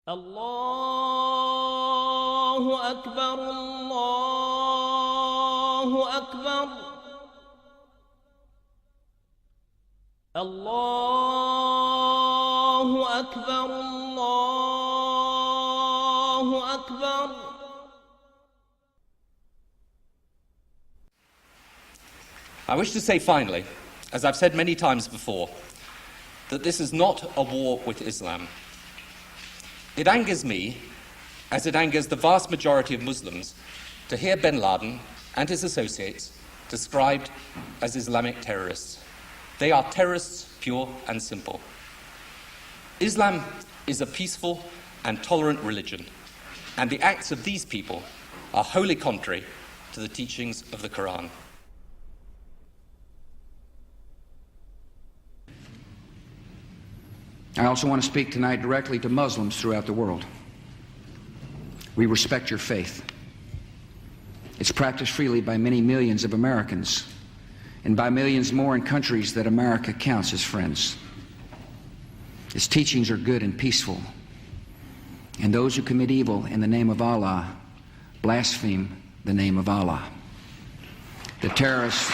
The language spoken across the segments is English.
الله أكبر الله أكبر الله أكبر الله أكبر. I wish to say finally, as I've said many times before, that this is not a war with Islam. It angers me, as it angers the vast majority of Muslims, to hear bin Laden and his associates described as Islamic terrorists. They are terrorists, pure and simple. Islam is a peaceful and tolerant religion, and the acts of these people are wholly contrary to the teachings of the Quran. I also want to speak tonight directly to Muslims throughout the world. We respect your faith. It's practiced freely by many millions of Americans and by millions more in countries that America counts as friends. Its teachings are good and peaceful, and those who commit evil in the name of Allah blaspheme the name of Allah. The terrorists...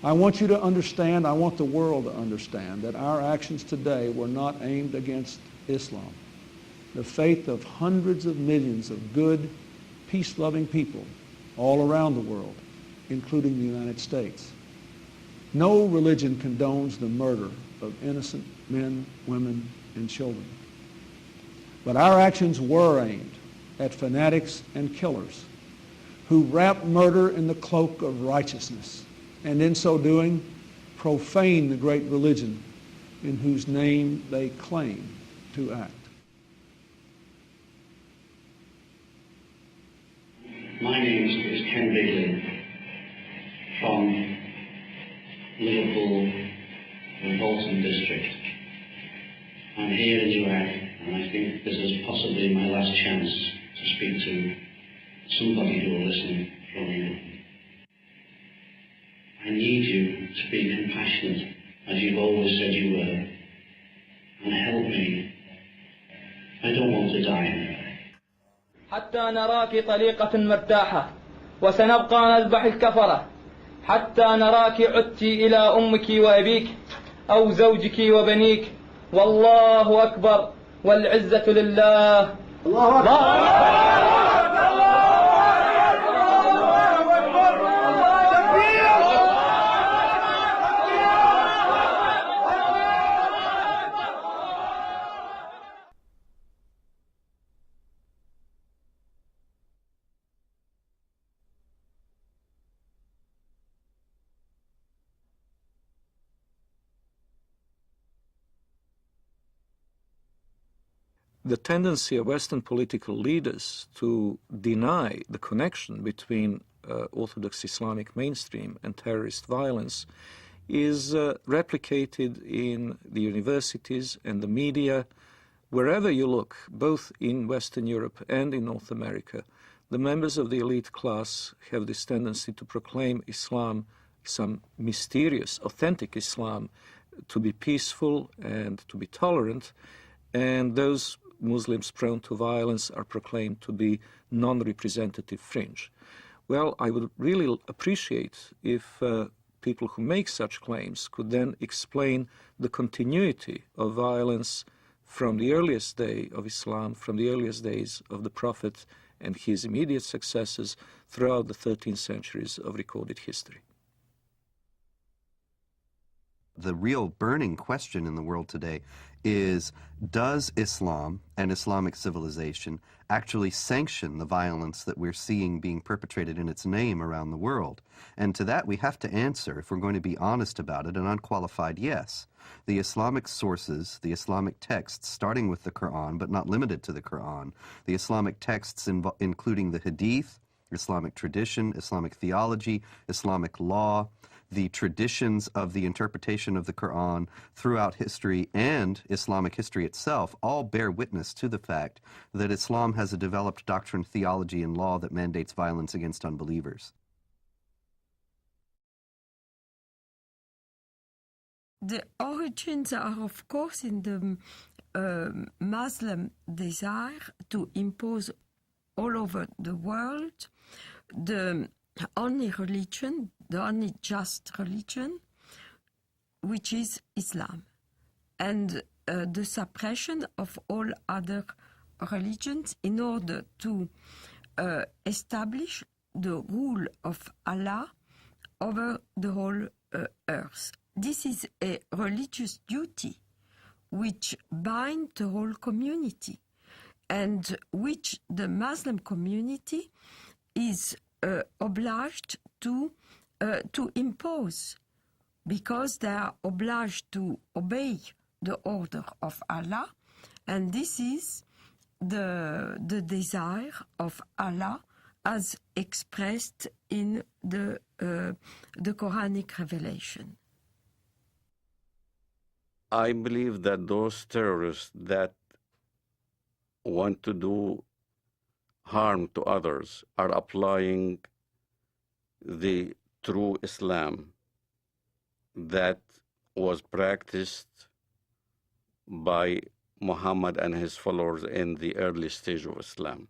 I want you to understand, I want the world to understand that our actions today were not aimed against Islam. The faith of hundreds of millions of good, peace-loving people all around the world, including the United States. No religion condones the murder of innocent men, women, and children. But our actions were aimed at fanatics and killers who wrap murder in the cloak of righteousness, and in so doing, profane the great religion in whose name they claim to act. My name is Ken Bigley from Liverpool and Bolton district. I'm here in Iraq, and I think this is possibly my last chance to speak to somebody who will listen from you. I need you to be compassionate, as you've always said you were, and help me. I don't want to die. حتى نراك طليقة مرتاحة وسنبقى نذبح الكفرة حتى نراك عدت إلى أمك وأبيك أو زوجك وبنيك والله أكبر والعزة لله. الله أكبر. The tendency of Western political leaders to deny the connection between Orthodox Islamic mainstream and terrorist violence is replicated in the universities and the media. Wherever you look, both in Western Europe and in North America, the members of the elite class have this tendency to proclaim Islam, some mysterious, authentic Islam, to be peaceful and to be tolerant, and those Muslims prone to violence are proclaimed to be non-representative fringe. Well, I would really appreciate if people who make such claims could then explain the continuity of violence from the earliest day of Islam, from the earliest days of the Prophet and his immediate successors throughout the 13 centuries of recorded history. The real burning question in the world today is, does Islam and Islamic civilization actually sanction the violence that we're seeing being perpetrated in its name around the world? And to that we have to answer, if we're going to be honest about it, an unqualified yes. The Islamic sources, the Islamic texts, starting with the Quran, but not limited to the Quran, the Islamic texts including the Hadith, Islamic tradition, Islamic theology, Islamic law, the traditions of the interpretation of the Quran throughout history and Islamic history itself all bear witness to the fact that Islam has a developed doctrine, theology, and law that mandates violence against unbelievers. The origins are, of course, in the Muslim desire to impose all over the world the only religion, the only just religion, which is Islam, and the suppression of all other religions in order to establish the rule of Allah over the whole earth. This is a religious duty which binds the whole community and which the Muslim community is obliged to impose, because they are obliged to obey the order of Allah, and this is the desire of Allah as expressed in the Quranic revelation. I believe that those terrorists that want to do harm to others are applying the true Islam that was practiced by Muhammad and his followers in the early stage of Islam.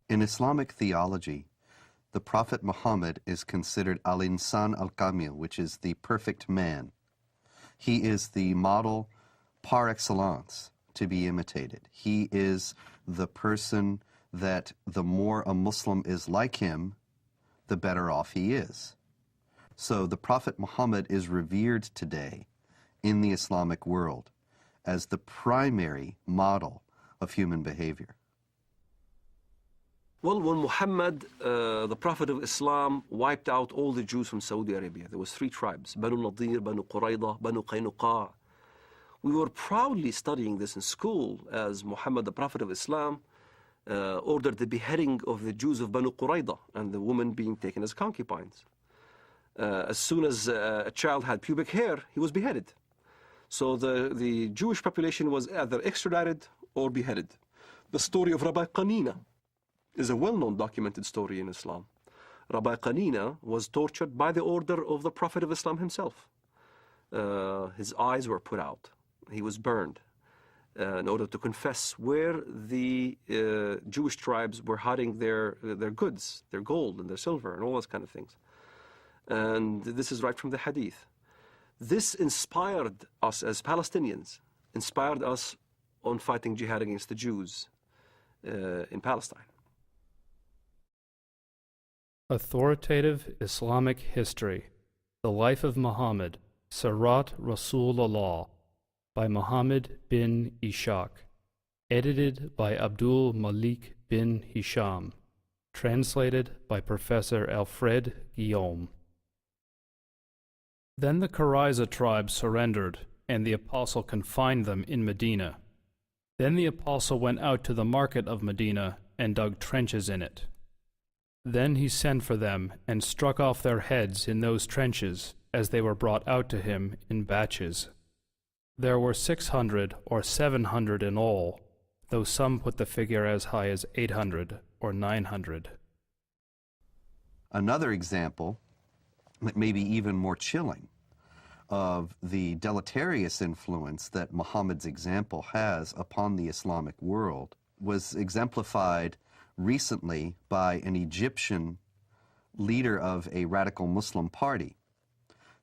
In Islamic theology, the Prophet Muhammad is considered al-insan al-kamil, which is the perfect man. He is the model par excellence to be imitated. He is the person that the more a Muslim is like him, the better off he is. So the Prophet Muhammad is revered today in the Islamic world as the primary model of human behavior. Well, when Muhammad, the Prophet of Islam, wiped out all the Jews from Saudi Arabia, there was 3 tribes, Banu Nadir, Banu Qurayda, Banu Qaynuqa. We were proudly studying this in school as Muhammad, the Prophet of Islam, ordered the beheading of the Jews of Banu Qurayda and the women being taken as concubines. As soon as a child had pubic hair, he was beheaded. So the Jewish population was either extradited or beheaded. The story of Rabbi Qanina is a well-known documented story in Islam. Rabbi Qanina was tortured by the order of the Prophet of Islam himself. His eyes were put out. He was burned in order to confess where the Jewish tribes were hiding their goods, their gold and their silver and all those kind of things. And this is right from the Hadith. This inspired us as Palestinians, inspired us on fighting jihad against the Jews in Palestine. Authoritative Islamic History, The Life of Muhammad, Sirat Rasulullah, by Muhammad bin Ishaq, edited by Abdul Malik bin Hisham, translated by Professor Alfred Guillaume. Then the Qurayza tribe surrendered, and the apostle confined them in Medina. Then the apostle went out to the market of Medina and dug trenches in it. Then he sent for them and struck off their heads in those trenches as they were brought out to him in batches. There were 600 or 700 in all, though some put the figure as high as 800 or 900. Another example, maybe even more chilling, of the deleterious influence that Muhammad's example has upon the Islamic world was exemplified recently by an Egyptian leader of a radical Muslim party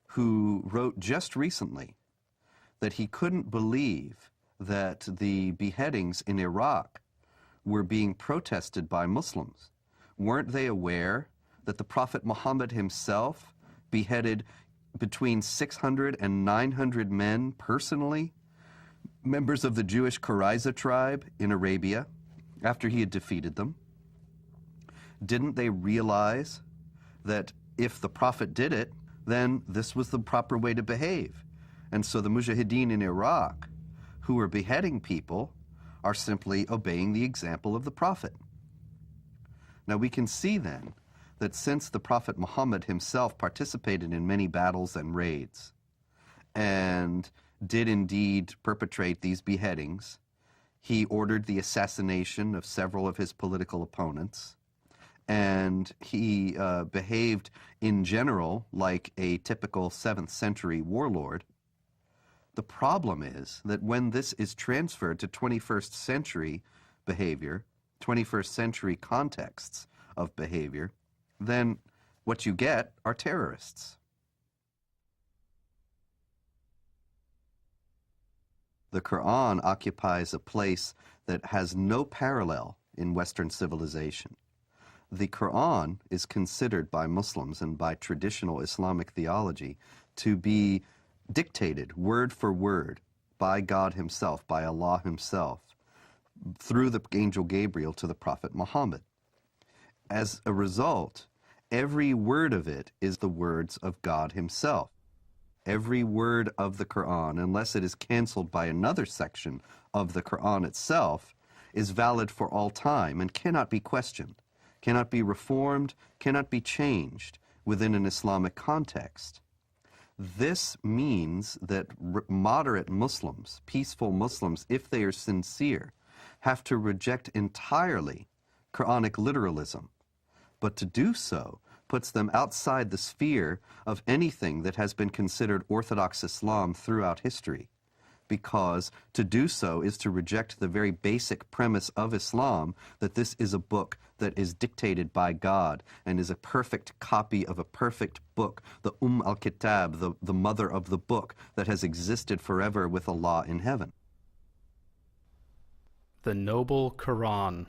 who wrote just recently that he couldn't believe that the beheadings in Iraq were being protested by Muslims. Weren't they aware that the Prophet Muhammad himself beheaded between 600 and 900 men personally, members of the Jewish Qurayza tribe in Arabia, after he had defeated them? Didn't they realize that if the Prophet did it, then this was the proper way to behave? And so the Mujahideen in Iraq, who are beheading people, are simply obeying the example of the Prophet. Now we can see then that since the Prophet Muhammad himself participated in many battles and raids, and did indeed perpetrate these beheadings, he ordered the assassination of several of his political opponents, and he behaved in general like a typical 7th century warlord. The problem is that when this is transferred to 21st century behavior, 21st century contexts of behavior, then what you get are terrorists. The Quran occupies a place that has no parallel in Western civilization. The Quran is considered by Muslims and by traditional Islamic theology to be dictated word for word by God himself, by Allah himself, through the angel Gabriel to the Prophet Muhammad. As a result, every word of it is the words of God himself. Every word of the Quran, unless it is canceled by another section of the Quran itself, is valid for all time and cannot be questioned, cannot be reformed, cannot be changed within an Islamic context. This means that moderate Muslims, peaceful Muslims, if they are sincere, have to reject entirely Quranic literalism. But to do so puts them outside the sphere of anything that has been considered Orthodox Islam throughout history, because to do so is to reject the very basic premise of Islam, that this is a book that is dictated by God and is a perfect copy of a perfect book, the al-Kitab, the mother of the book that has existed forever with Allah in heaven. The Noble Quran,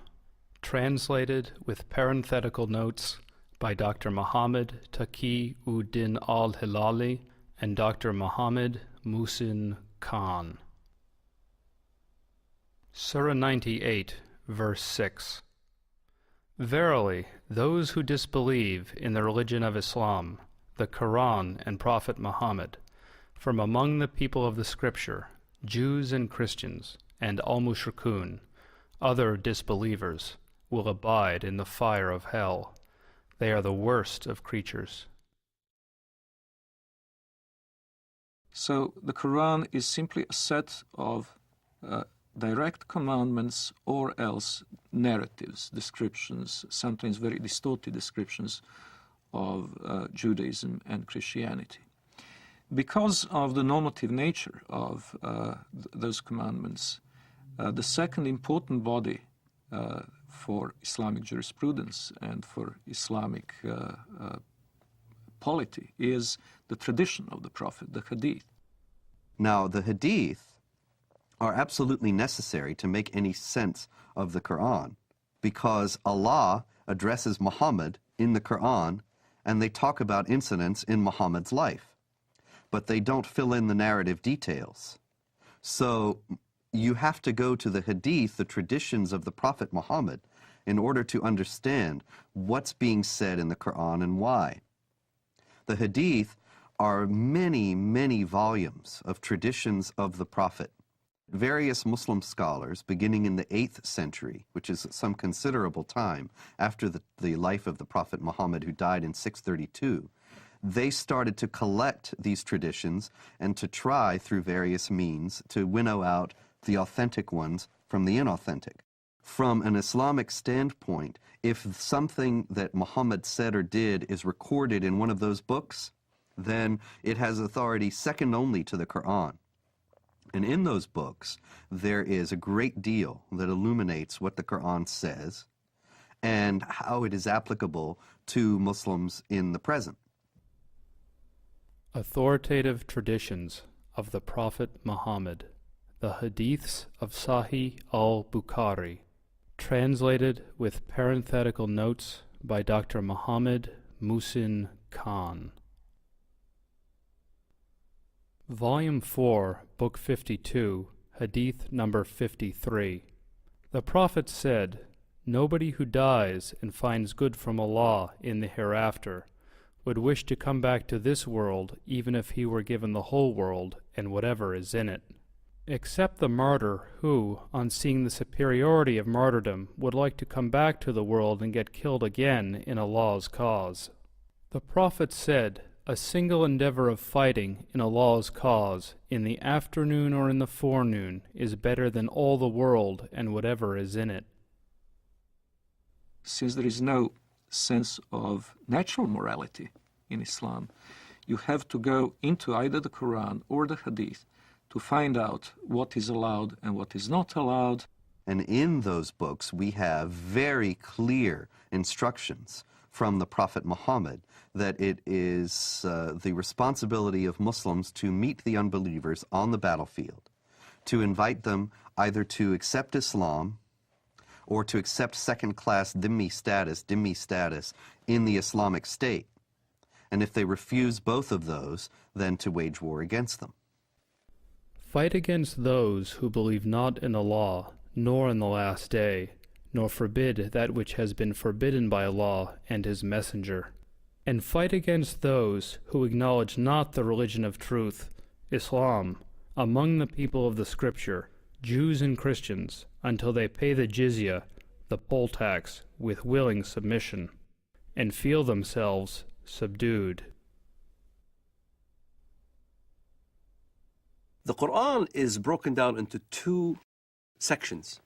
translated with parenthetical notes by Dr. Muhammad Taqi-ud-Din al-Hilali and Dr. Muhammad Muhsin Khan. Surah 98, verse 6. Verily, those who disbelieve in the religion of Islam, the Quran and Prophet Muhammad, from among the people of the Scripture, Jews and Christians, and al-Mushrikun, other disbelievers, will abide in the fire of hell. They are the worst of creatures. So the Quran is simply a set of direct commandments or else narratives, descriptions, sometimes very distorted descriptions of Judaism and Christianity. Because of the normative nature of those commandments, the second important body for Islamic jurisprudence and for Islamic polity is the tradition of the Prophet, the Hadith. Now, the Hadith are absolutely necessary to make any sense of the Quran, because Allah addresses Muhammad in the Quran and they talk about incidents in Muhammad's life, but they don't fill in the narrative details. So you have to go to the Hadith, the traditions of the Prophet Muhammad, in order to understand what's being said in the Quran and why. The Hadith are many, many volumes of traditions of the Prophet. Various Muslim scholars, beginning in the 8th century, which is some considerable time after the life of the Prophet Muhammad, who died in 632, they started to collect these traditions and to try, through various means, to winnow out the authentic ones from the inauthentic. From an Islamic standpoint, if something that Muhammad said or did is recorded in one of those books, then it has authority second only to the Quran. And in those books, there is a great deal that illuminates what the Quran says and how it is applicable to Muslims in the present. Authoritative traditions of the Prophet Muhammad, the Hadiths of Sahih al-Bukhari, translated with parenthetical notes by Dr. Muhammad Muhsin Khan. Volume 4, Book 52, Hadith number 53. The Prophet said, "Nobody who dies and finds good from Allah in the hereafter would wish to come back to this world even if he were given the whole world and whatever is in it. except the martyr who, on seeing the superiority of martyrdom, would like to come back to the world and get killed again in Allah's cause. The Prophet said, "A single endeavor of fighting in Allah's cause, in the afternoon or in the forenoon, is better than all the world and whatever is in it." Since there is no sense of natural morality in Islam, you have to go into either the Quran or the Hadith to find out what is allowed and what is not allowed. And in those books, we have very clear instructions from the Prophet Muhammad that it is the responsibility of Muslims to meet the unbelievers on the battlefield, to invite them either to accept Islam or to accept second-class dhimmi status in the Islamic State. And if they refuse both of those, then to wage war against them. Fight against those who believe not in Allah, nor in the last day, nor forbid that which has been forbidden by Allah and His Messenger. And fight against those who acknowledge not the religion of truth, Islam, among the people of the Scripture, Jews and Christians, until they pay the jizya, the poll tax, with willing submission, and feel themselves subdued. The Quran is broken down into two sections.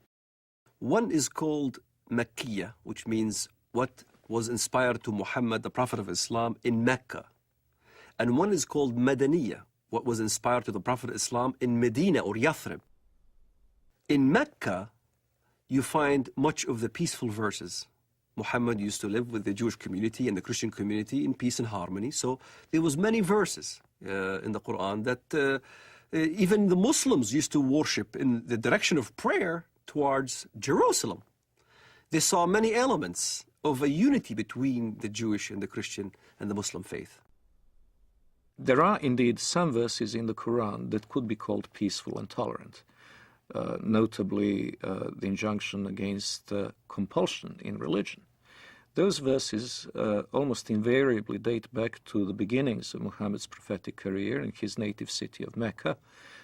One is called Makkiyah, which means what was inspired to Muhammad, the Prophet of Islam, in Mecca. And one is called Madaniyah, what was inspired to the Prophet of Islam in Medina or Yathrib. In Mecca, you find much of the peaceful verses. Muhammad used to live with the Jewish community and the Christian community in peace and harmony. So there was many verses in the Quran that even the Muslims used to worship in the direction of prayer towards Jerusalem. They saw many elements of a unity between the Jewish and the Christian and the Muslim faith. There are indeed some verses in the Quran that could be called peaceful and tolerant, notably the injunction against compulsion in religion. Those verses almost invariably date back to the beginnings of Muhammad's prophetic career in his native city of Mecca,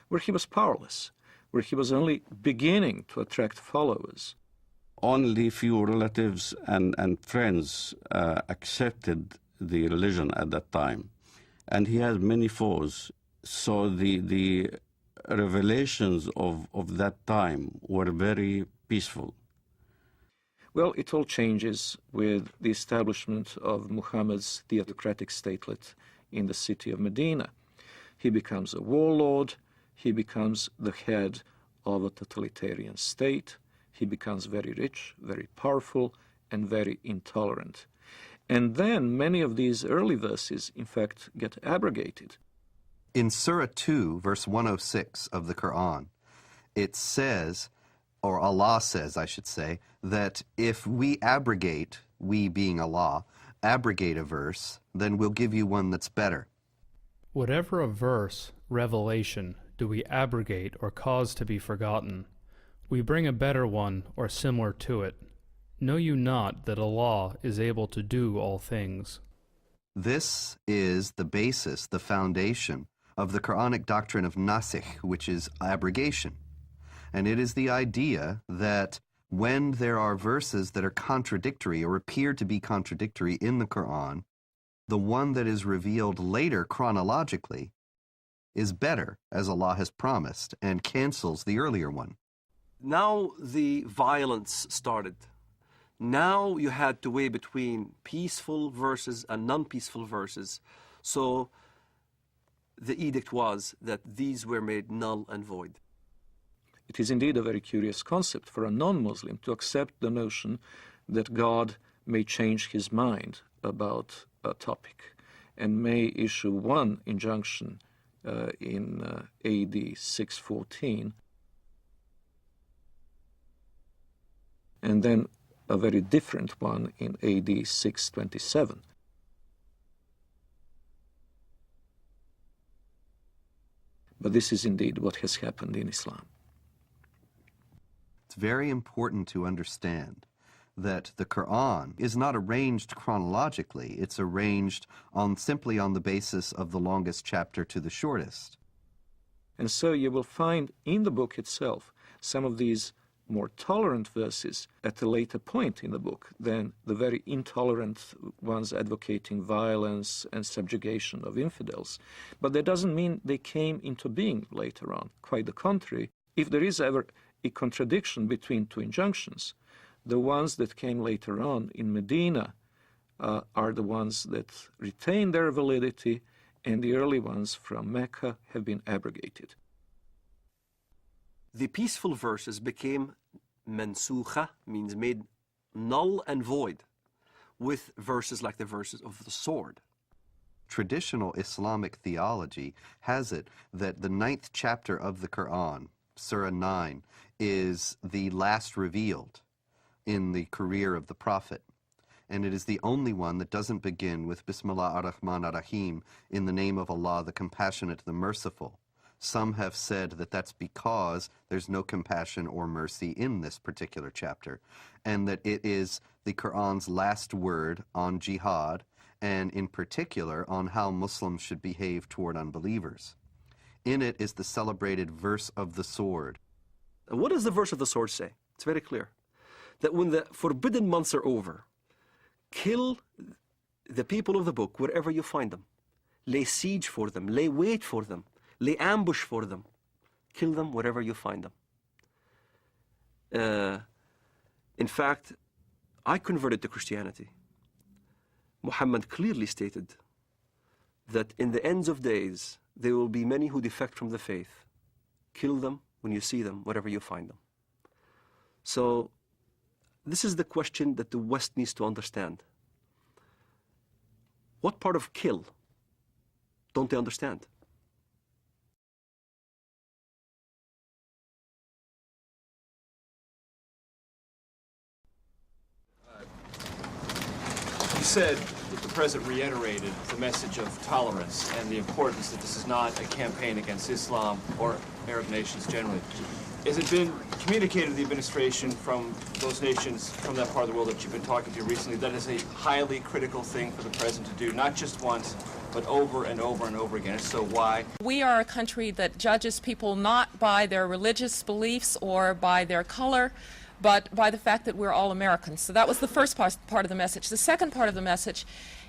where he was powerless, where he was only beginning to attract followers. Only few relatives and friends accepted the religion at that time. And he had many foes. So the revelations of that time were very peaceful. Well, it all changes with the establishment of Muhammad's theocratic statelet in the city of Medina. He becomes a warlord, he becomes the head of a totalitarian state, he becomes very rich, very powerful, and very intolerant. And then many of these early verses, in fact, get abrogated. In Surah 2, verse 106 of the Quran, it says, or Allah says, I should say, that if we abrogate, we being Allah, abrogate a verse, then we'll give you one that's better. Whatever a verse, revelation, do we abrogate or cause to be forgotten, we bring a better one or similar to it. Know you not that Allah is able to do all things? This is the basis, the foundation of the Quranic doctrine of nasikh, which is abrogation. And it is the idea that when there are verses that are contradictory or appear to be contradictory in the Quran, the one that is revealed later chronologically is better, as Allah has promised, and cancels the earlier one. Now the violence started. Now you had to weigh between peaceful verses and non-peaceful verses. So the edict was that these were made null and void. It is indeed a very curious concept for a non-Muslim to accept the notion that God may change his mind about a topic and may issue one injunction in AD 614 and then a very different one in AD 627. But this is indeed what has happened in Islam. It's very important to understand that the Quran is not arranged chronologically. It's arranged simply on the basis of the longest chapter to the shortest. And so you will find in the book itself some of these more tolerant verses at a later point in the book than the very intolerant ones advocating violence and subjugation of infidels. But that doesn't mean they came into being later on. Quite the contrary. If there is ever a contradiction between two injunctions, the ones that came later on in Medina are the ones that retain their validity, and the early ones from Mecca have been abrogated. The peaceful verses became mansukha, means made null and void, with verses like the verses of the sword. Traditional Islamic theology has it that the 9th chapter of the Quran, Surah 9, is the last revealed in the career of the Prophet. And it is the only one that doesn't begin with Bismillah ar-Rahman ar-Rahim, in the name of Allah, the Compassionate, the Merciful. Some have said that that's because there's no compassion or mercy in this particular chapter, and that it is the Quran's last word on jihad, and in particular on how Muslims should behave toward unbelievers. In it is the celebrated verse of the sword. And what does the verse of the sword say? It's very clear. That when the forbidden months are over, kill the people of the book wherever you find them. Lay siege for them, lay wait for them, lay ambush for them. Kill them wherever you find them. In fact, I converted to Christianity. Muhammad clearly stated that in the ends of days, there will be many who defect from the faith. Kill them when you see them, wherever you find them. So, this is the question that the West needs to understand. What part of kill don't they understand? You said that the President reiterated the message of tolerance and the importance that this is not a campaign against Islam or Arab nations generally. Has it been communicated to the administration from those nations, from that part of the world that you've been talking to recently, that is a highly critical thing for the President to do, not just once, but over and over and over again? If so, why? We are a country that judges people not by their religious beliefs or by their color, but by the fact that we're all Americans. So that was the first part of the message. The second part of the message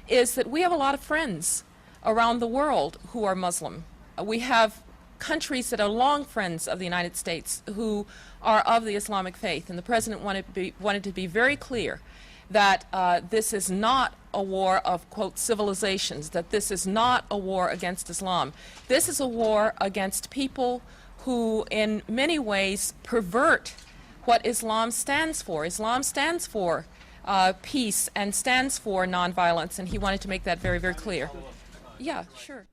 is that we have a lot of friends around the world who are Muslim. We have countries that are long friends of the United States who are of the Islamic faith, and the President wanted to be very clear that this is not a war of, quote, civilizations, that this is not a war against Islam. This is a war against people who in many ways pervert what Islam stands for. Islam stands for peace and stands for nonviolence, and he wanted to make that very, very clear. Yeah, sure.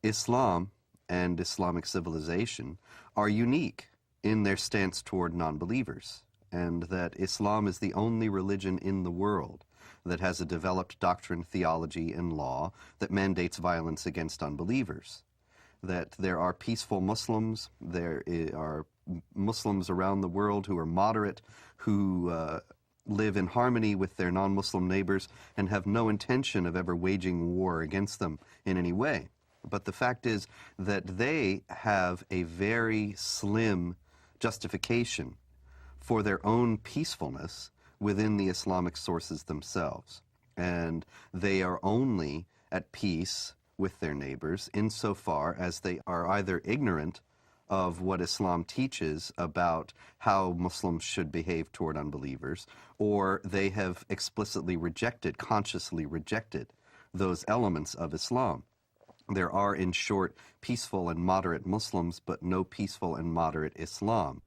Islam and Islamic civilization are unique in their stance toward non-believers, and that Islam is the only religion in the world that has a developed doctrine, theology, and law that mandates violence against unbelievers. That there are peaceful Muslims, there are Muslims around the world who are moderate, who live in harmony with their non-Muslim neighbors and have no intention of ever waging war against them in any way. But the fact is that they have a very slim justification for their own peacefulness within the Islamic sources themselves. And they are only at peace with their neighbors insofar as they are either ignorant of what Islam teaches about how Muslims should behave toward unbelievers, or they have explicitly rejected, consciously rejected, those elements of Islam. There are, in short, peaceful and moderate Muslims, but no peaceful and moderate Islam.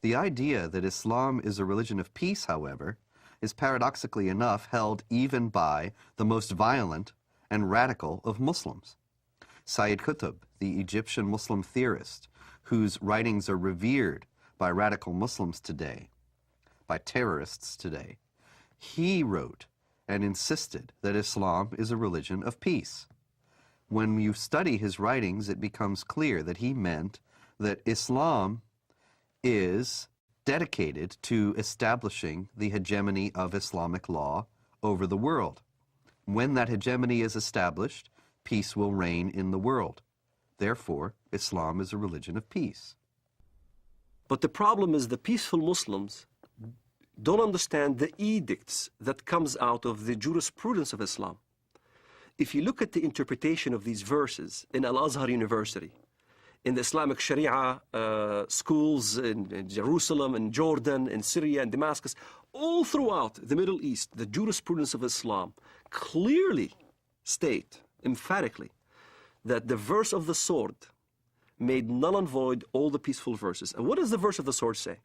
The idea that Islam is a religion of peace, however, is paradoxically enough held even by the most violent and radical of Muslims. Sayyid Qutb, the Egyptian Muslim theorist, whose writings are revered by radical Muslims today, by terrorists today, he wrote and insisted that Islam is a religion of peace. When you study his writings, it becomes clear that he meant that Islam is dedicated to establishing the hegemony of Islamic law over the world. When that hegemony is established, peace will reign in the world. Therefore, Islam is a religion of peace. But the problem is the peaceful Muslims don't understand the edicts that comes out of the jurisprudence of Islam. If you look at the interpretation of these verses in Al-Azhar University, in the Islamic Sharia schools in Jerusalem, in Jordan, in Syria, and Damascus, all throughout the Middle East, the jurisprudence of Islam clearly state, emphatically, that the verse of the sword made null and void all the peaceful verses. And what does the verse of the sword say?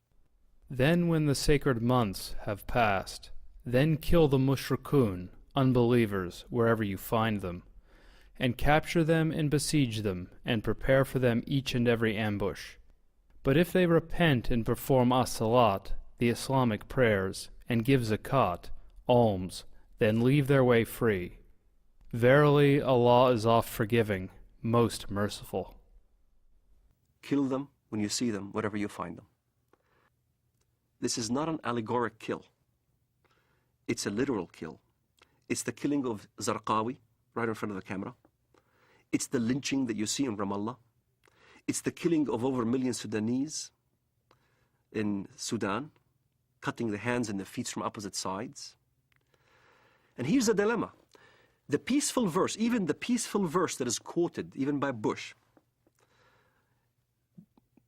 Then when the sacred months have passed, then kill the mushrikun, unbelievers, wherever you find them, and capture them and besiege them, and prepare for them each and every ambush. But if they repent and perform as-salat, the Islamic prayers, and give zakat, alms, then leave their way free. Verily, Allah is oft-forgiving, most merciful. Kill them when you see them, wherever you find them. This is not an allegoric kill. It's a literal kill. It's the killing of Zarqawi right in front of the camera. It's the lynching that you see in Ramallah. It's the killing of over 1 million Sudanese in Sudan, cutting the hands and the feet from opposite sides. And here's the dilemma. The peaceful verse, even the peaceful verse that is quoted, even by Bush,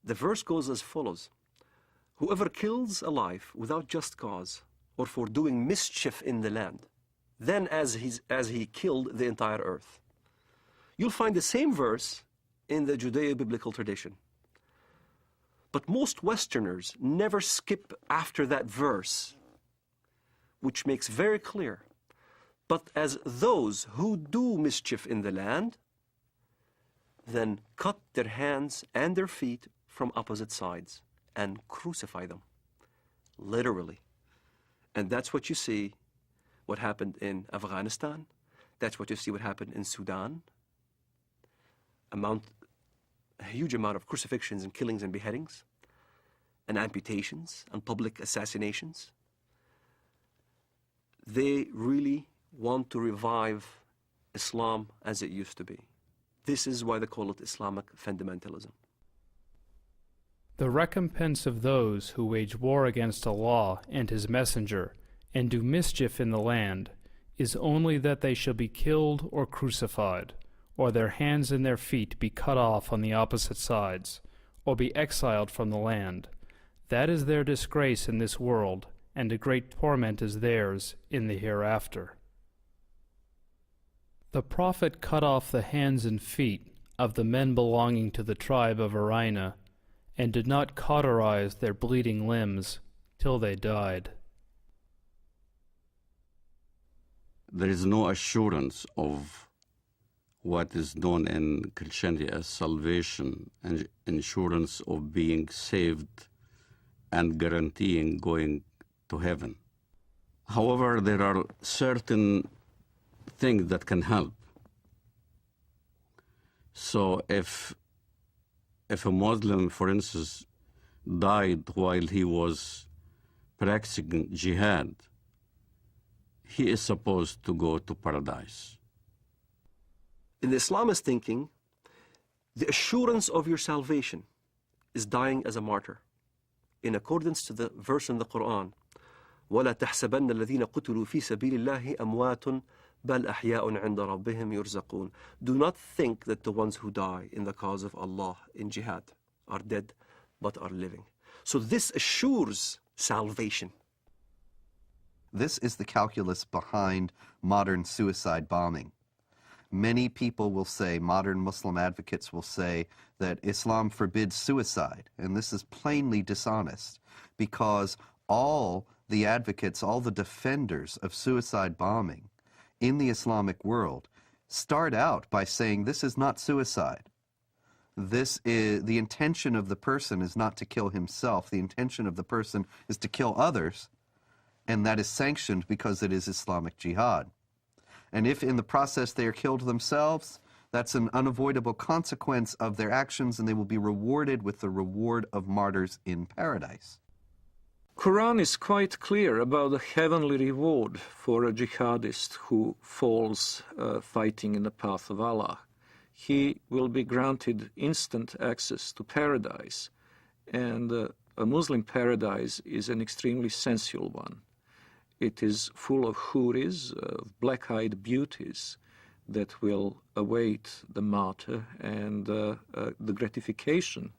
the verse goes as follows. Whoever kills a life without just cause or for doing mischief in the land, then as he killed the entire earth. You'll find the same verse in the Judeo-biblical tradition. But most Westerners never skip after that verse, which makes very clear, but as those who do mischief in the land, then cut their hands and their feet from opposite sides and crucify them, literally. And that's what you see, what happened in Afghanistan. That's what you see what happened in Sudan. A huge amount of crucifixions and killings and beheadings and amputations and public assassinations. They really want to revive Islam as it used to be. This is why they call it Islamic fundamentalism. The recompense of those who wage war against Allah and His Messenger and do mischief in the land is only that they shall be killed or crucified, or their hands and their feet be cut off on the opposite sides, or be exiled from the land. That is their disgrace in this world, and a great torment is theirs in the hereafter. The Prophet cut off the hands and feet of the men belonging to the tribe of Arina, and did not cauterize their bleeding limbs till they died. There is no assurance of what is known in Christianity as salvation and assurance of being saved and guaranteeing going to heaven. However, there are certain things that can help. So if a Muslim, for instance, died while he was practicing jihad, he is supposed to go to paradise. In the Islamist thinking, the assurance of your salvation is dying as a martyr, in accordance to the verse in the Quran, وَلَا تَحْسَبَنَّ الَّذِينَ قُتِلُوا فِي سَبِيلِ اللَّهِ أَمْوَاتٌ بَلْ أَحْيَاءٌ عِنْدَ رَبِّهِمْ يُرْزَقُونَ. Do not think that the ones who die in the cause of Allah in jihad are dead, but are living. So this assures salvation. This is the calculus behind modern suicide bombing. Many people will say, modern Muslim advocates will say, that Islam forbids suicide, and this is plainly dishonest, because all the advocates, all the defenders of suicide bombing in the Islamic world start out by saying this is not suicide. This is, the intention of the person is not to kill himself. The intention of the person is to kill others, and that is sanctioned because it is Islamic jihad. And if in the process they are killed themselves, that's an unavoidable consequence of their actions, and they will be rewarded with the reward of martyrs in paradise. Quran is quite clear about the heavenly reward for a jihadist who falls fighting in the path of Allah. he will be granted instant access to paradise. And a Muslim paradise is an extremely sensual one. It is full of houris, black-eyed beauties that will await the martyr, and the gratification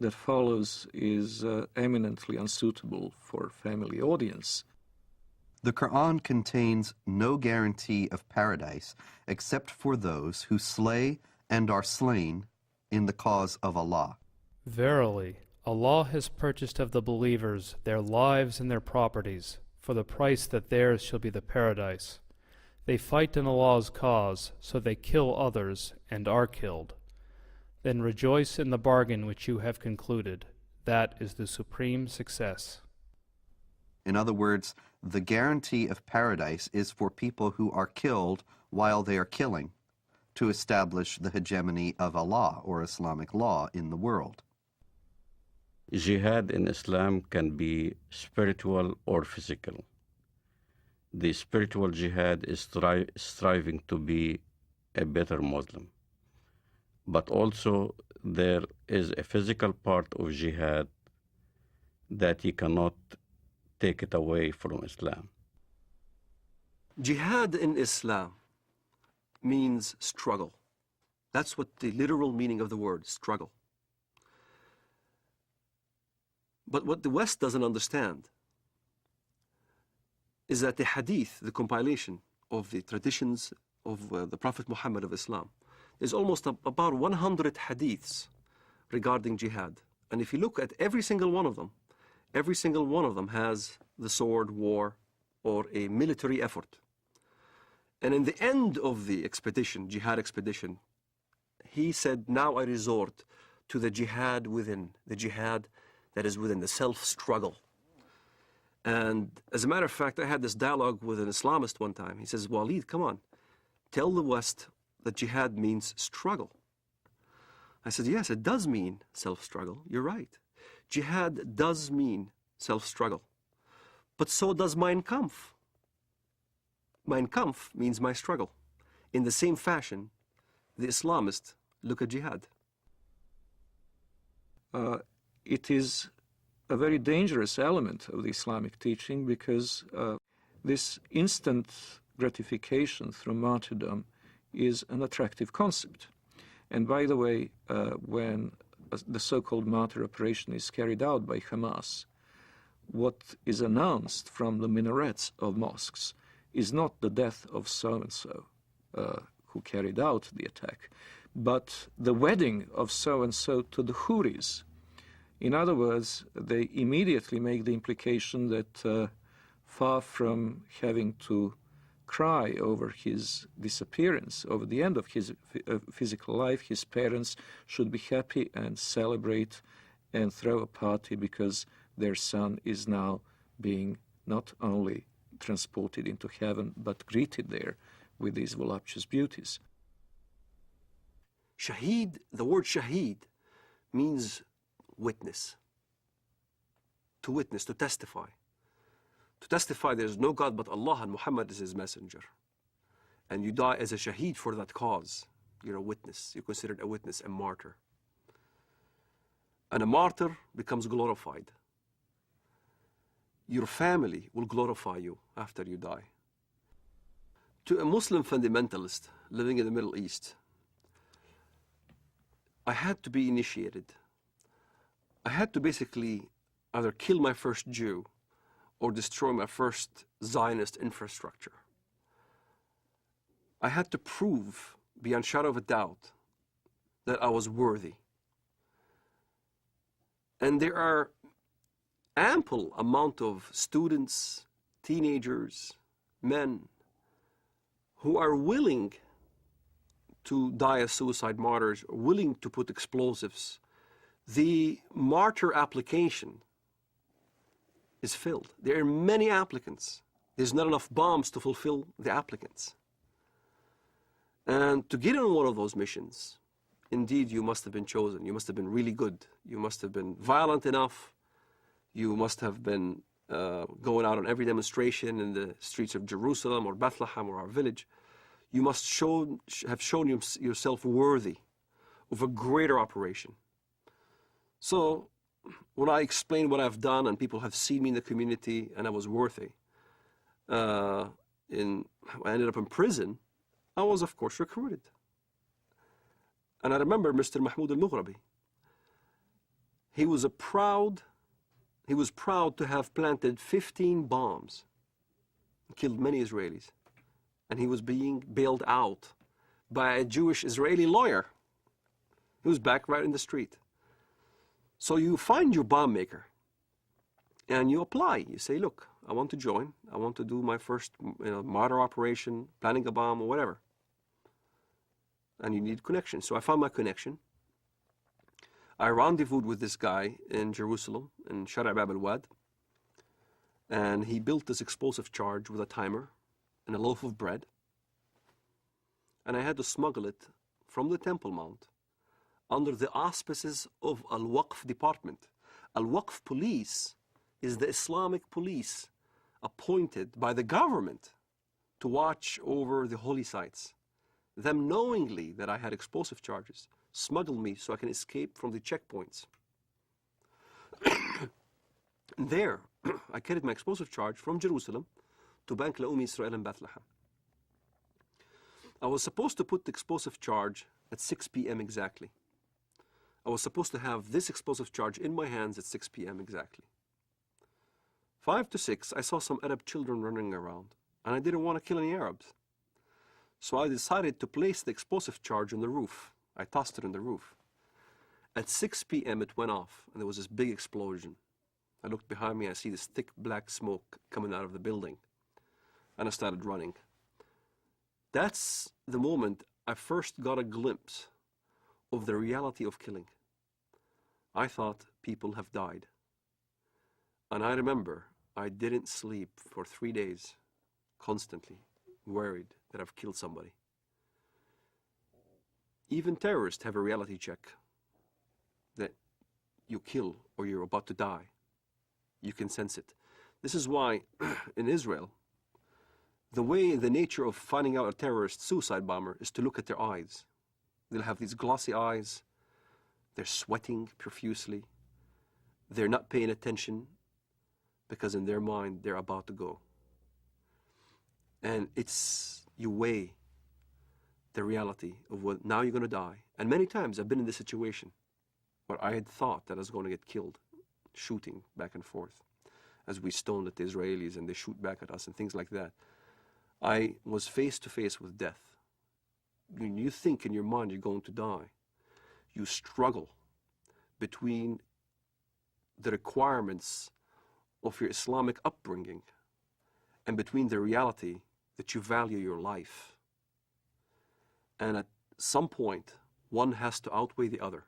that follows is eminently unsuitable for family audience. The Quran contains no guarantee of paradise except for those who slay and are slain in the cause of Allah. Verily, Allah has purchased of the believers their lives and their properties, for the price that theirs shall be the paradise. They fight in Allah's cause, so they kill others and are killed. Then rejoice in the bargain which you have concluded. That is the supreme success. In other words, the guarantee of paradise is for people who are killed while they are killing, to establish the hegemony of Allah or Islamic law in the world. Jihad in Islam can be spiritual or physical. The spiritual jihad is striving to be a better Muslim. But also there is a physical part of jihad that you cannot take it away from Islam. Jihad in Islam means struggle. That's what the literal meaning of the word, struggle. But what the West doesn't understand is that the hadith, the compilation of the traditions of the Prophet Muhammad of Islam, there's almost about 100 hadiths regarding jihad. And if you look at every single one of them has the sword, war, or a military effort. And in the end of the expedition, jihad expedition, he said, now I resort to the jihad within, the jihad that is within, the self-struggle. And as a matter of fact, I had this dialogue with an Islamist one time. He says, Walid, come on, tell the West that jihad means struggle. I said, yes, it does mean self-struggle. You're right. Jihad does mean self-struggle. But so does Mein Kampf. Mein Kampf means my struggle. In the same fashion, the Islamists look at jihad. It is a very dangerous element of the Islamic teaching because this instant gratification through martyrdom is an attractive concept. And by the way, when the so-called martyr operation is carried out by Hamas, what is announced from the minarets of mosques is not the death of so-and-so who carried out the attack, but the wedding of so-and-so to the houris. In other words, they immediately make the implication that far from having to cry over his disappearance, over the end of his physical life, his parents should be happy and celebrate and throw a party because their son is now being not only transported into heaven, but greeted there with these voluptuous beauties. Shaheed, the word shaheed, means witness. To witness, to testify. To testify there is no God but Allah and Muhammad is his messenger. And you die as a shaheed for that cause. You're a witness. You're considered a witness, a martyr. And a martyr becomes glorified. Your family will glorify you after you die. To a Muslim fundamentalist living in the Middle East, I had to be initiated. I had to basically either kill my first Jew or destroy my first Zionist infrastructure. I had to prove, beyond shadow of a doubt, that I was worthy. And there are ample amount of students, teenagers, men, who are willing to die as suicide martyrs, or willing to put explosives. The martyr application is filled. There are many applicants. There's not enough bombs to fulfill the applicants. And to get on one of those missions, indeed you must have been chosen. You must have been really good. You must have been violent enough. You must have been going out on every demonstration in the streets of Jerusalem or Bethlehem or our village. You must have shown yourself worthy of a greater operation. So when I explain what I've done and people have seen me in the community and I was worthy, I ended up in prison, I was of course recruited. And I remember Mr. Mahmoud al-Mughrabi. He was proud to have planted 15 bombs, killed many Israelis. And he was being bailed out by a Jewish Israeli lawyer. He was back right in the street. So you find your bomb maker and you apply. You say, look, I want to join. I want to do my first martyr operation, planning a bomb or whatever. And you need connection. So I found my connection. I rendezvoused with this guy in Jerusalem, in Shara' Bab al-Wad. And he built this explosive charge with a timer and a loaf of bread. And I had to smuggle it from the Temple Mount under the auspices of Al-Waqf department. Al-Waqf police is the Islamic police appointed by the government to watch over the holy sites. Them knowingly that I had explosive charges smuggled me so I can escape from the checkpoints. There, I carried my explosive charge from Jerusalem to Bank Leumi Israel in Bethlehem. I was supposed to put the explosive charge at 6 p.m. exactly. I was supposed to have this explosive charge in my hands at 6 p.m. exactly. 5 to 6, I saw some Arab children running around, and I didn't want to kill any Arabs. So I decided to place the explosive charge on the roof. I tossed it on the roof. At 6 p.m. it went off, and there was this big explosion. I looked behind me, I see this thick black smoke coming out of the building. And I started running. That's the moment I first got a glimpse of the reality of killing. I thought people have died. And I remember I didn't sleep for 3 days, constantly worried that I've killed somebody. Even terrorists have a reality check that you kill or you're about to die. You can sense it. This is why in Israel, the nature of finding out a terrorist suicide bomber is to look at their eyes. They'll have these glossy eyes. They're sweating profusely. They're not paying attention because in their mind, they're about to go. And you weigh the reality of what, now you're going to die. And many times I've been in this situation where I had thought that I was going to get killed, shooting back and forth as we stoned at the Israelis and they shoot back at us and things like that. I was face to face with death. When you think in your mind you're going to die, you struggle between the requirements of your Islamic upbringing and between the reality that you value your life. And at some point, one has to outweigh the other.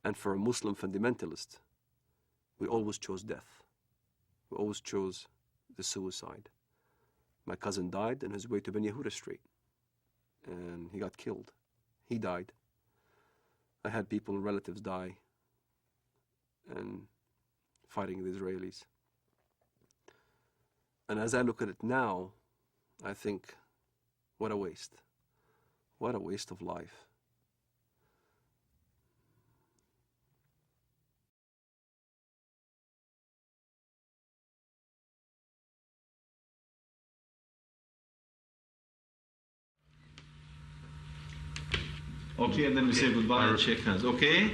And for a Muslim fundamentalist, we always chose death. We always chose the suicide. My cousin died on his way to Ben Yehuda Street, and he got killed. He died. I had people, relatives die, and fighting the Israelis. And as I look at it now, I think, what a waste. What a waste of life. Okay, and then we say goodbye and shake hands. Okay?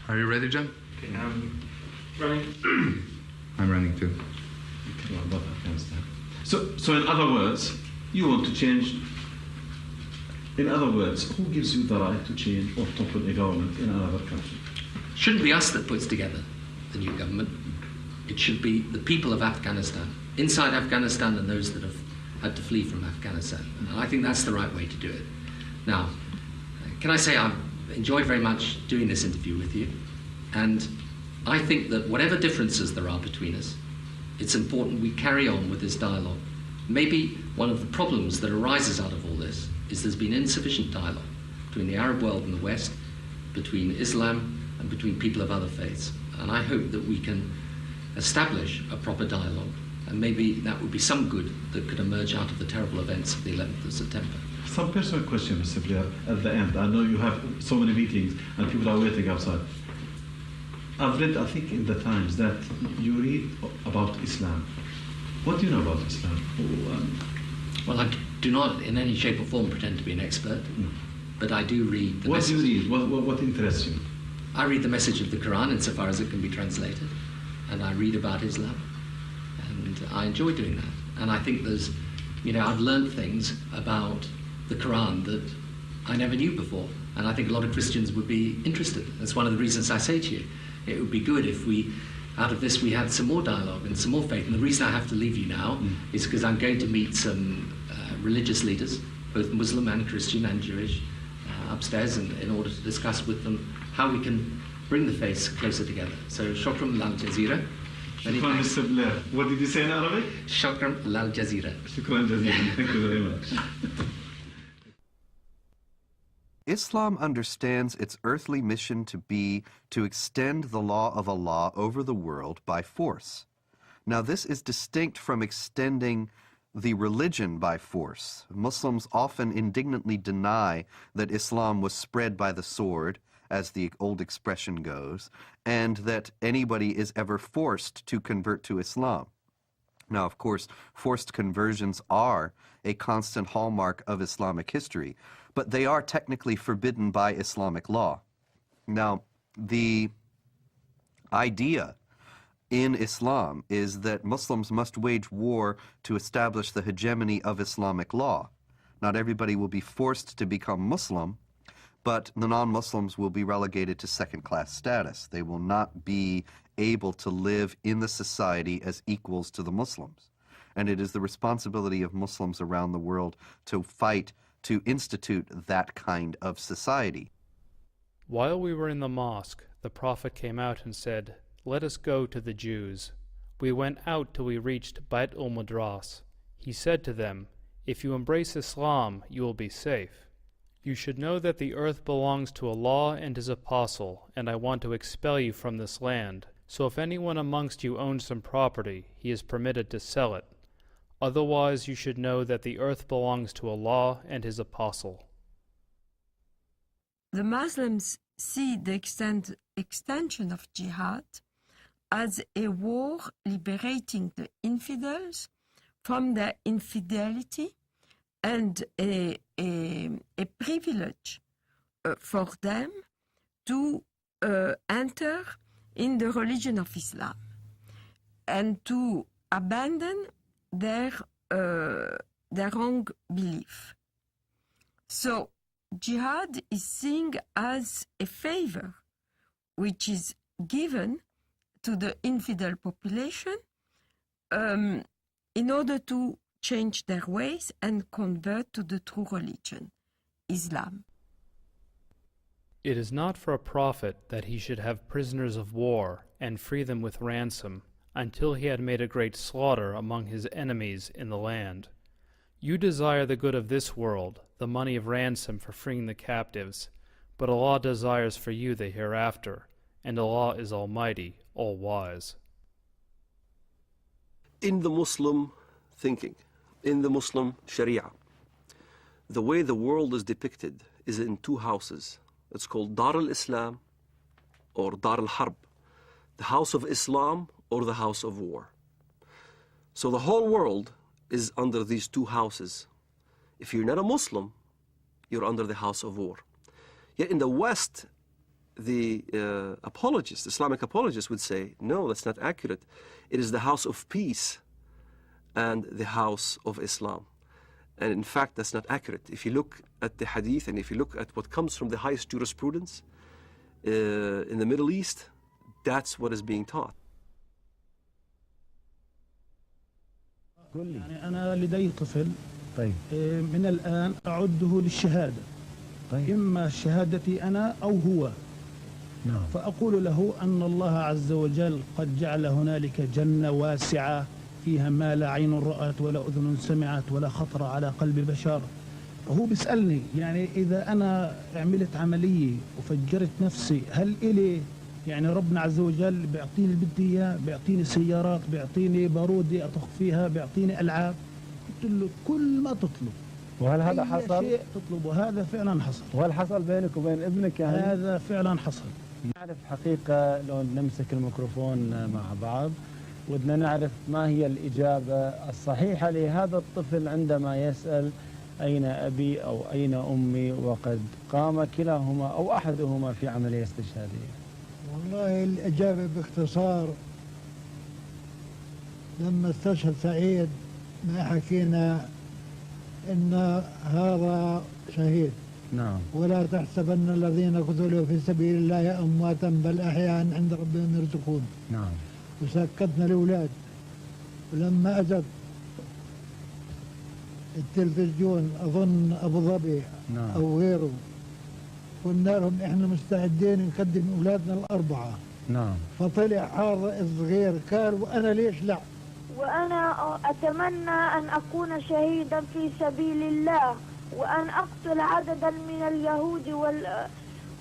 Are you ready, John? Okay, running. I'm running too. Okay, well, above Afghanistan. So in other words, you want to change. In other words, who gives you the right to change or topple a government in another country? It shouldn't be us that puts together the new government. It should be the people of Afghanistan, inside Afghanistan and those that have had to flee from Afghanistan. And I think that's the right way to do it. Now, can I say I've enjoyed very much doing this interview with you, and I think that whatever differences there are between us, it's important we carry on with this dialogue. Maybe one of the problems that arises out of all this is there's been insufficient dialogue between the Arab world and the West, between Islam and between people of other faiths. And I hope that we can establish a proper dialogue And maybe that would be some good that could emerge out of the terrible events of the 11th of September. Some personal question, Mr. Blair, at the end. I know you have so many meetings and people are waiting outside. I've read, I think, in the Times that you read about Islam. What do you know about Islam? Well, I do not in any shape or form pretend to be an expert, but I do read the What message. do you read? What interests you? I read the message of the Quran insofar as it can be translated, and I read about Islam, and I enjoy doing that. And I think there's, I've learned things about the Quran that I never knew before, and I think a lot of Christians would be interested. That's one of the reasons I say to you, it would be good if out of this we had some more dialogue and some more faith. And the reason I have to leave you now is because I'm going to meet some religious leaders, both Muslim and Christian and Jewish, upstairs in order to discuss with them how we can bring the faiths closer together. So, shukran lal jazeera. Shukran, Mr. Blair. What did you say in Arabic? Shukran lal jazeera. Shukran jazeera. Thank you very much. Islam understands its earthly mission to be to extend the law of Allah over the world by force. Now, this is distinct from extending the religion by force. Muslims often indignantly deny that Islam was spread by the sword, as the old expression goes, and that anybody is ever forced to convert to Islam. Now, of course, forced conversions are a constant hallmark of Islamic history, but they are technically forbidden by Islamic law. Now, the idea in Islam is that Muslims must wage war to establish the hegemony of Islamic law. Not everybody will be forced to become Muslim, but the non-Muslims will be relegated to second-class status. They will not be able to live in the society as equals to the Muslims. And it is the responsibility of Muslims around the world to fight to institute that kind of society. While we were in the mosque, the Prophet came out and said, "Let us go to the Jews." We went out till we reached Bait al-Madras. He said to them, "If you embrace Islam, you will be safe. You should know that the earth belongs to Allah and His Apostle, and I want to expel you from this land. So if anyone amongst you owns some property, he is permitted to sell it. Otherwise you should know that the earth belongs to Allah and His Apostle." The Muslims see the extension of jihad as a war liberating the infidels from their infidelity and a privilege for them to enter in the religion of Islam and to abandon their wrong belief. So jihad is seen as a favor which is given to the infidel population in order to change their ways and convert to the true religion, Islam. It is not for a prophet that he should have prisoners of war and free them with ransom until he had made a great slaughter among his enemies in the land. You desire the good of this world, the money of ransom for freeing the captives, but Allah desires for you the hereafter, and Allah is Almighty, All-Wise. In the Muslim thinking, in the Muslim Sharia, the way the world is depicted is in two houses. It's called Dar al-Islam or Dar al-Harb, the house of Islam or the house of war. So the whole world is under these two houses. If you're not a Muslim, you're under the house of war. Yet in the West, the apologists, Islamic apologists would say, no, that's not accurate. It is the house of peace and the house of Islam. And in fact, that's not accurate. If you look at the hadith and if you look at what comes from the highest jurisprudence in the Middle East, that's what is being taught. يعني أنا لدي طفل من الآن أعده للشهادة إما شهادتي أنا أو هو فأقول له أن الله عز وجل قد جعل هنالك جنة واسعة فيها ما لا عين رأت ولا أذن سمعت ولا خطر على قلب بشر. فهو بيسألني يعني إذا أنا عملت عملية وفجرت نفسي هل إلي يعني ربنا عز وجل بيعطيني اللي بدي اياه، بيعطيني سيارات، بيعطيني بارودة اطخ فيها، بيعطيني العاب. قلت له كل ما تطلب. وهل هذا أي حصل؟ شيء تطلبه هذا فعلا حصل. وهل حصل بينك وبين ابنك يعني؟ هذا فعلا حصل. نعرف حقيقة لو نمسك الميكروفون مع بعض ودنا نعرف ما هي الإجابة الصحيحة لهذا الطفل عندما يسأل أين أبي أو أين أمي وقد قام كلاهما أو أحدهما في عملية استشهادية. والله الإجابة باختصار لما استشهد سعيد ما حكينا إن هذا شهيد. نعم. ولا تحسبن الذين قتلوا في سبيل الله أمواتا بل أحياء عند ربهم يرزقون. نعم. وسكتنا الأولاد. ولما أجت التلفزيون أظن أبو ظبي نعم. أو غيره قلنا لهم إحنا مستعدين نقدم أولادنا الأربعة. نعم. فطلع هذا الصغير قال وأنا ليش لا؟ وأنا أتمنى أن أكون شهيدا في سبيل الله وأن أقتل عددا من اليهود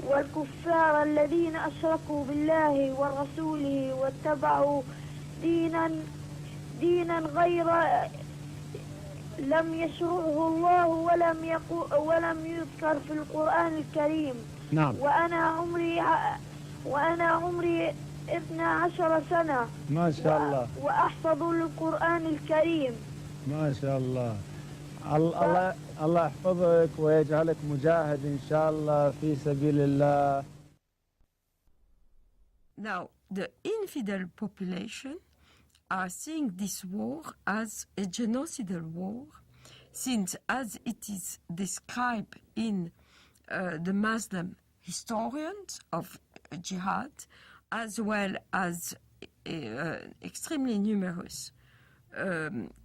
والكفار الذين أشركوا بالله ورسوله واتبعوا دينا غير لم يشرعه الله ولم يذكر في القرآن الكريم. نعم. وأنا عمري 12 سنة. ما شاء الله. وأحفظ القرآن الكريم. ما شاء الله. الله يحفظك ويجعلك مجاهد إن شاء الله في سبيل الله. Now, the infidel population are seeing this war as a genocidal war, since as it is described in the Muslim historians of jihad, as well as extremely numerous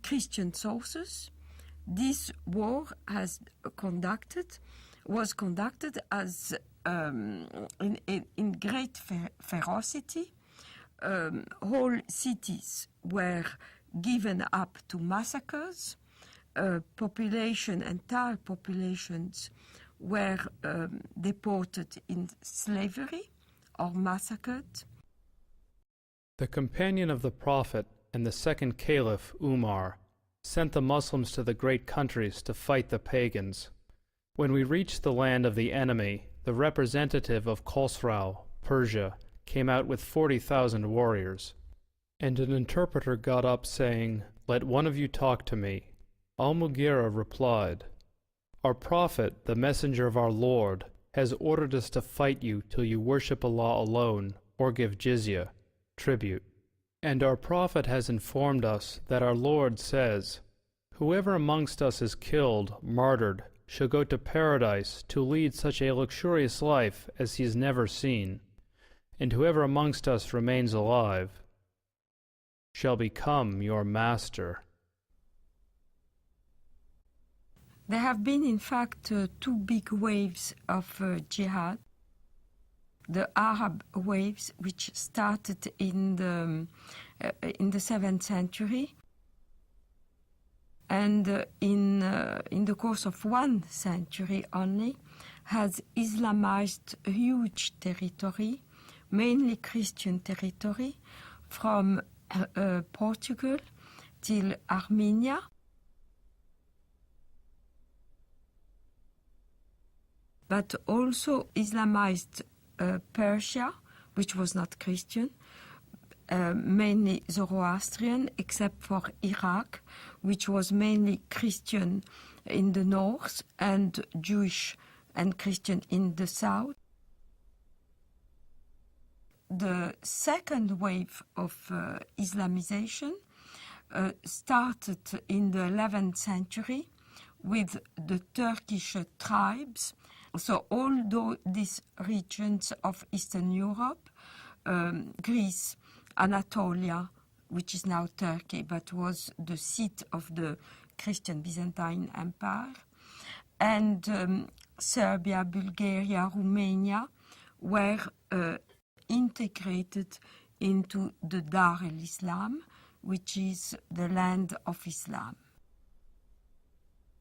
Christian sources, this war was conducted as in great ferocity. Whole cities were given up to massacres. Entire populations were deported in slavery or massacred. The companion of the Prophet and the second Caliph, Umar, sent the Muslims to the great countries to fight the pagans. When we reached the land of the enemy, the representative of Khosrau, Persia, came out with 40,000 warriors. And an interpreter got up saying, "Let one of you talk to me." Al-Mughira replied, "Our Prophet, the messenger of our Lord, has ordered us to fight you till you worship Allah alone or give jizya, tribute. And our Prophet has informed us that our Lord says, 'Whoever amongst us is killed, martyred, shall go to paradise to lead such a luxurious life as he has never seen, and whoever amongst us remains alive shall become your master.'" There have been, in fact, two big waves of jihad. The Arab waves, which started in the 7th century, and in the course of 1 century only, has Islamized a huge territory, mainly Christian territory, from Portugal till Armenia. But also Islamized Persia, which was not Christian, mainly Zoroastrian, except for Iraq, which was mainly Christian in the north and Jewish and Christian in the south. The second wave of Islamization started in the 11th century with the Turkish tribes. So all these regions of Eastern Europe, Greece, Anatolia, which is now Turkey, but was the seat of the Christian Byzantine Empire, and Serbia, Bulgaria, Romania were integrated into the Dar el-Islam, which is the land of Islam.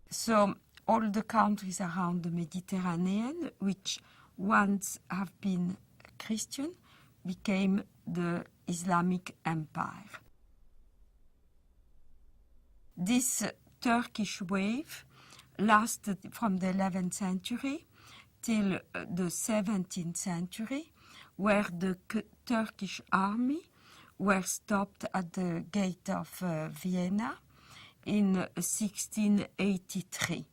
So all the countries around the Mediterranean, which once have been Christian, became the Islamic Empire. This Turkish wave lasted from the 11th century till the 17th century, where the Turkish army were stopped at the gate of Vienna in 1683.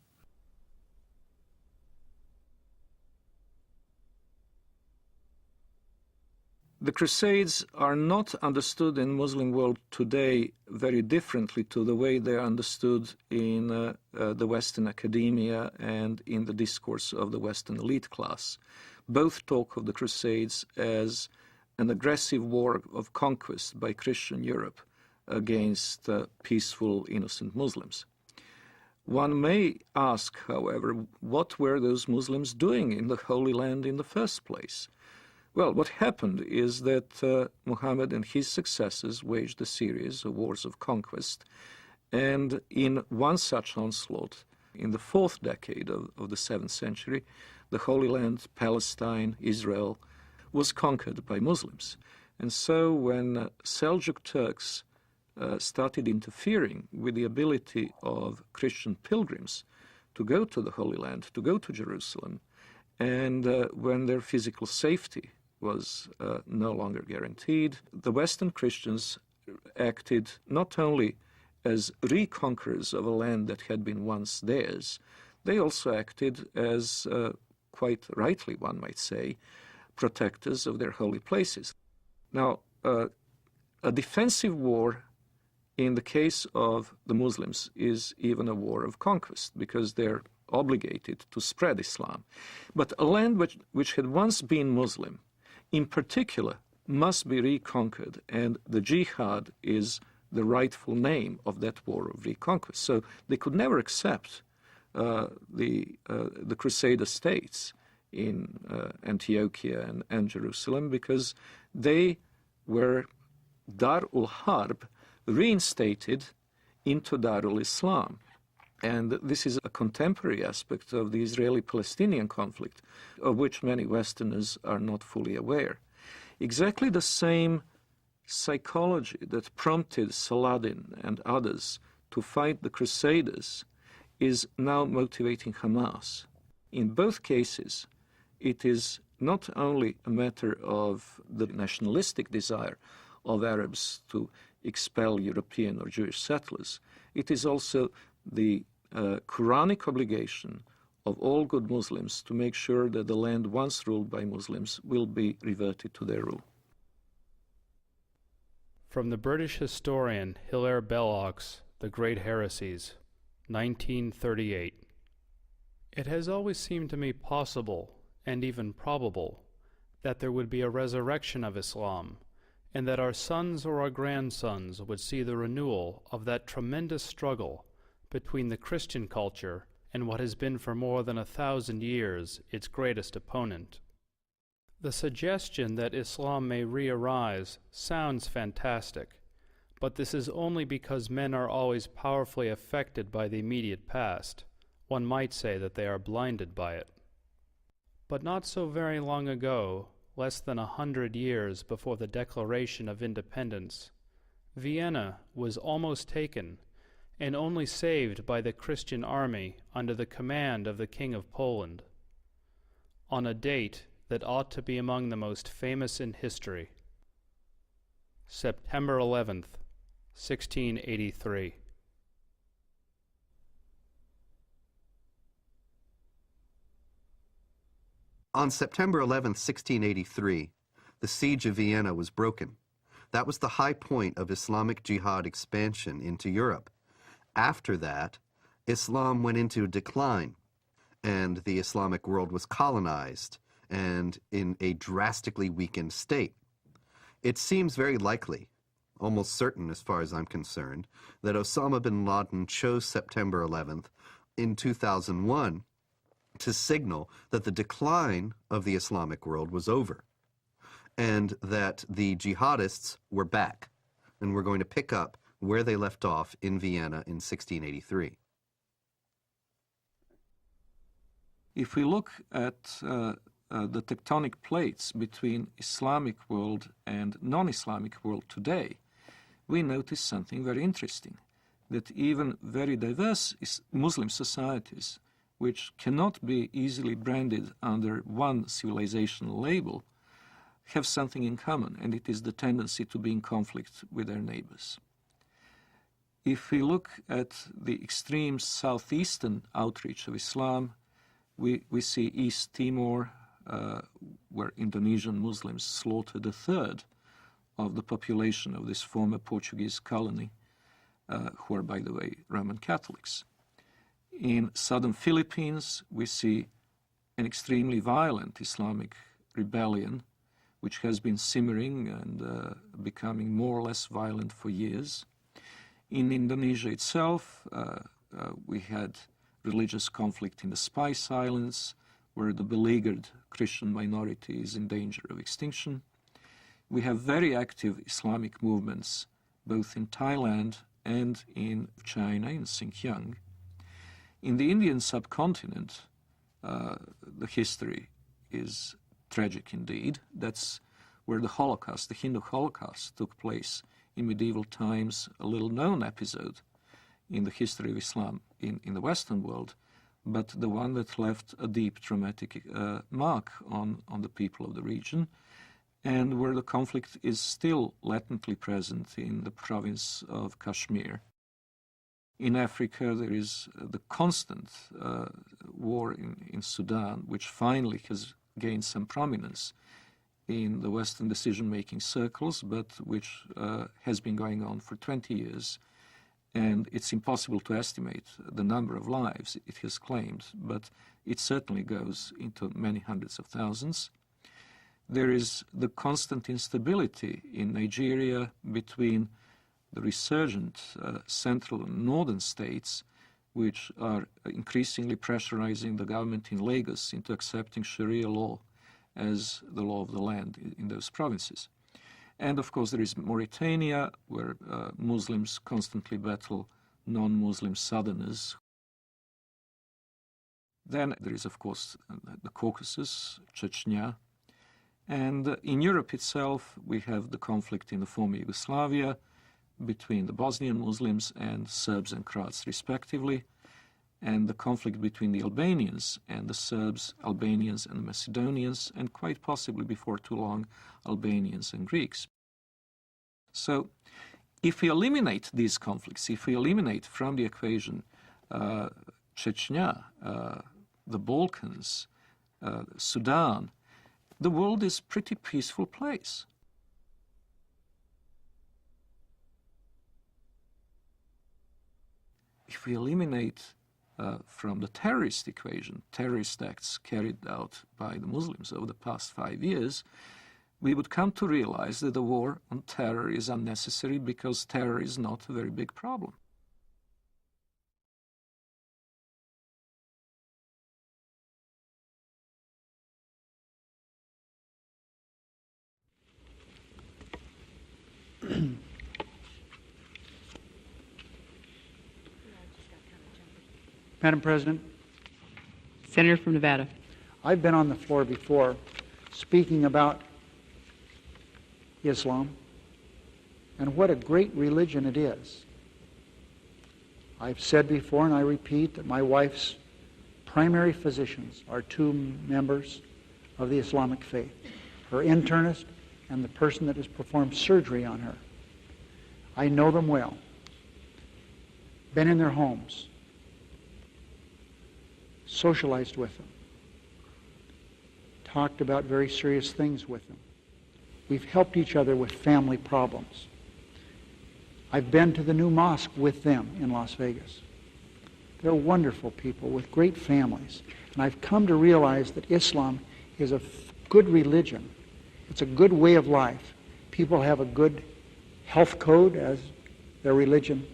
The Crusades are not understood in Muslim world today very differently to the way they are understood in the Western academia and in the discourse of the Western elite class. Both talk of the Crusades as an aggressive war of conquest by Christian Europe against peaceful, innocent Muslims. One may ask, however, what were those Muslims doing in the Holy Land in the first place? Well, what happened is that Muhammad and his successors waged a series of wars of conquest, and in one such onslaught, in the 4th decade of the 7th century, the Holy Land, Palestine, Israel, was conquered by Muslims. And so when Seljuk Turks started interfering with the ability of Christian pilgrims to go to the Holy Land, to go to Jerusalem, and when their physical safety was no longer guaranteed, the Western Christians acted not only as reconquerors of a land that had been once theirs, they also acted as, quite rightly one might say, protectors of their holy places. Now, a defensive war in the case of the Muslims is even a war of conquest because they're obligated to spread Islam. But a land which had once been Muslim, in particular, must be reconquered, and the jihad is the rightful name of that war of reconquest. So they could never accept the Crusader states in Antiochia and Jerusalem because they were Dar-ul Harb reinstated into Darul Islam. And this is a contemporary aspect of the Israeli-Palestinian conflict, of which many Westerners are not fully aware. Exactly the same psychology that prompted Saladin and others to fight the Crusaders is now motivating Hamas. In both cases, it is not only a matter of the nationalistic desire of Arabs to expel European or Jewish settlers, it is also the Quranic obligation of all good Muslims to make sure that the land once ruled by Muslims will be reverted to their rule. From the British historian Hilaire Belloc's The Great Heresies, 1938. It has always seemed to me possible, and even probable, that there would be a resurrection of Islam, and that our sons or our grandsons would see the renewal of that tremendous struggle between the Christian culture and what has been for more than 1,000 years its greatest opponent. The suggestion that Islam may re-arise sounds fantastic, but this is only because men are always powerfully affected by the immediate past. One might say that they are blinded by it. But not so very long ago, less than 100 years before the Declaration of Independence, Vienna was almost taken, and only saved by the Christian army under the command of the King of Poland, on a date that ought to be among the most famous in history. September 11th, 1683. On September 11th, 1683, the siege of Vienna was broken. That was the high point of Islamic jihad expansion into Europe. After that, Islam went into decline, and the Islamic world was colonized and in a drastically weakened state. It seems very likely, almost certain as far as I'm concerned, that Osama bin Laden chose September 11th in 2001 to signal that the decline of the Islamic world was over and that the jihadists were back and were going to pick up where they left off in Vienna in 1683. If we look at the tectonic plates between Islamic world and non-Islamic world today, we notice something very interesting, that even very diverse Muslim societies, which cannot be easily branded under one civilizational label, have something in common, and it is the tendency to be in conflict with their neighbors. If we look at the extreme southeastern outreach of Islam, we see East Timor, where Indonesian Muslims slaughtered a third of the population of this former Portuguese colony, who are, by the way, Roman Catholics. In southern Philippines, we see an extremely violent Islamic rebellion, which has been simmering and becoming more or less violent for years. In Indonesia itself, we had religious conflict in the Spice Islands, where the beleaguered Christian minority is in danger of extinction. We have very active Islamic movements, both in Thailand and in China, in Xinjiang. In the Indian subcontinent, the history is tragic indeed. That's where the Holocaust, the Hindu Holocaust, took place in medieval times, a little-known episode in the history of Islam in the Western world, but the one that left a deep traumatic mark on the people of the region, and where the conflict is still latently present in the province of Kashmir. In Africa, there is the constant war in Sudan, which finally has gained some prominence in the Western decision-making circles, but which has been going on for 20 years. And it's impossible to estimate the number of lives it has claimed, but it certainly goes into many hundreds of thousands. There is the constant instability in Nigeria between the resurgent central and northern states, which are increasingly pressurizing the government in Lagos into accepting Sharia law as the law of the land in those provinces. And of course there is Mauritania, where Muslims constantly battle non-Muslim southerners. Then there is of course the Caucasus, Chechnya. And in Europe itself we have the conflict in the former Yugoslavia between the Bosnian Muslims and Serbs and Croats respectively, and the conflict between the Albanians and the Serbs, Albanians and the Macedonians, and quite possibly before too long, Albanians and Greeks. So if we eliminate these conflicts, if we eliminate from the equation Chechnya, the Balkans, Sudan, the world is a pretty peaceful place. If we eliminate from the terrorist equation, terrorist acts carried out by the Muslims over the past 5 years, we would come to realize that the war on terror is unnecessary because terror is not a very big problem. Madam President. Senator from Nevada. I've been on the floor before speaking about Islam and what a great religion it is. I've said before, and I repeat, that my wife's primary physicians are two members of the Islamic faith, her internist and the person that has performed surgery on her. I know them well, been in their homes, socialized with them, talked about very serious things with them. We've helped each other with family problems. I've been to the new mosque with them in Las Vegas. They're wonderful people with great families. And I've come to realize that Islam is a good religion. It's a good way of life. People have a good health code as their religion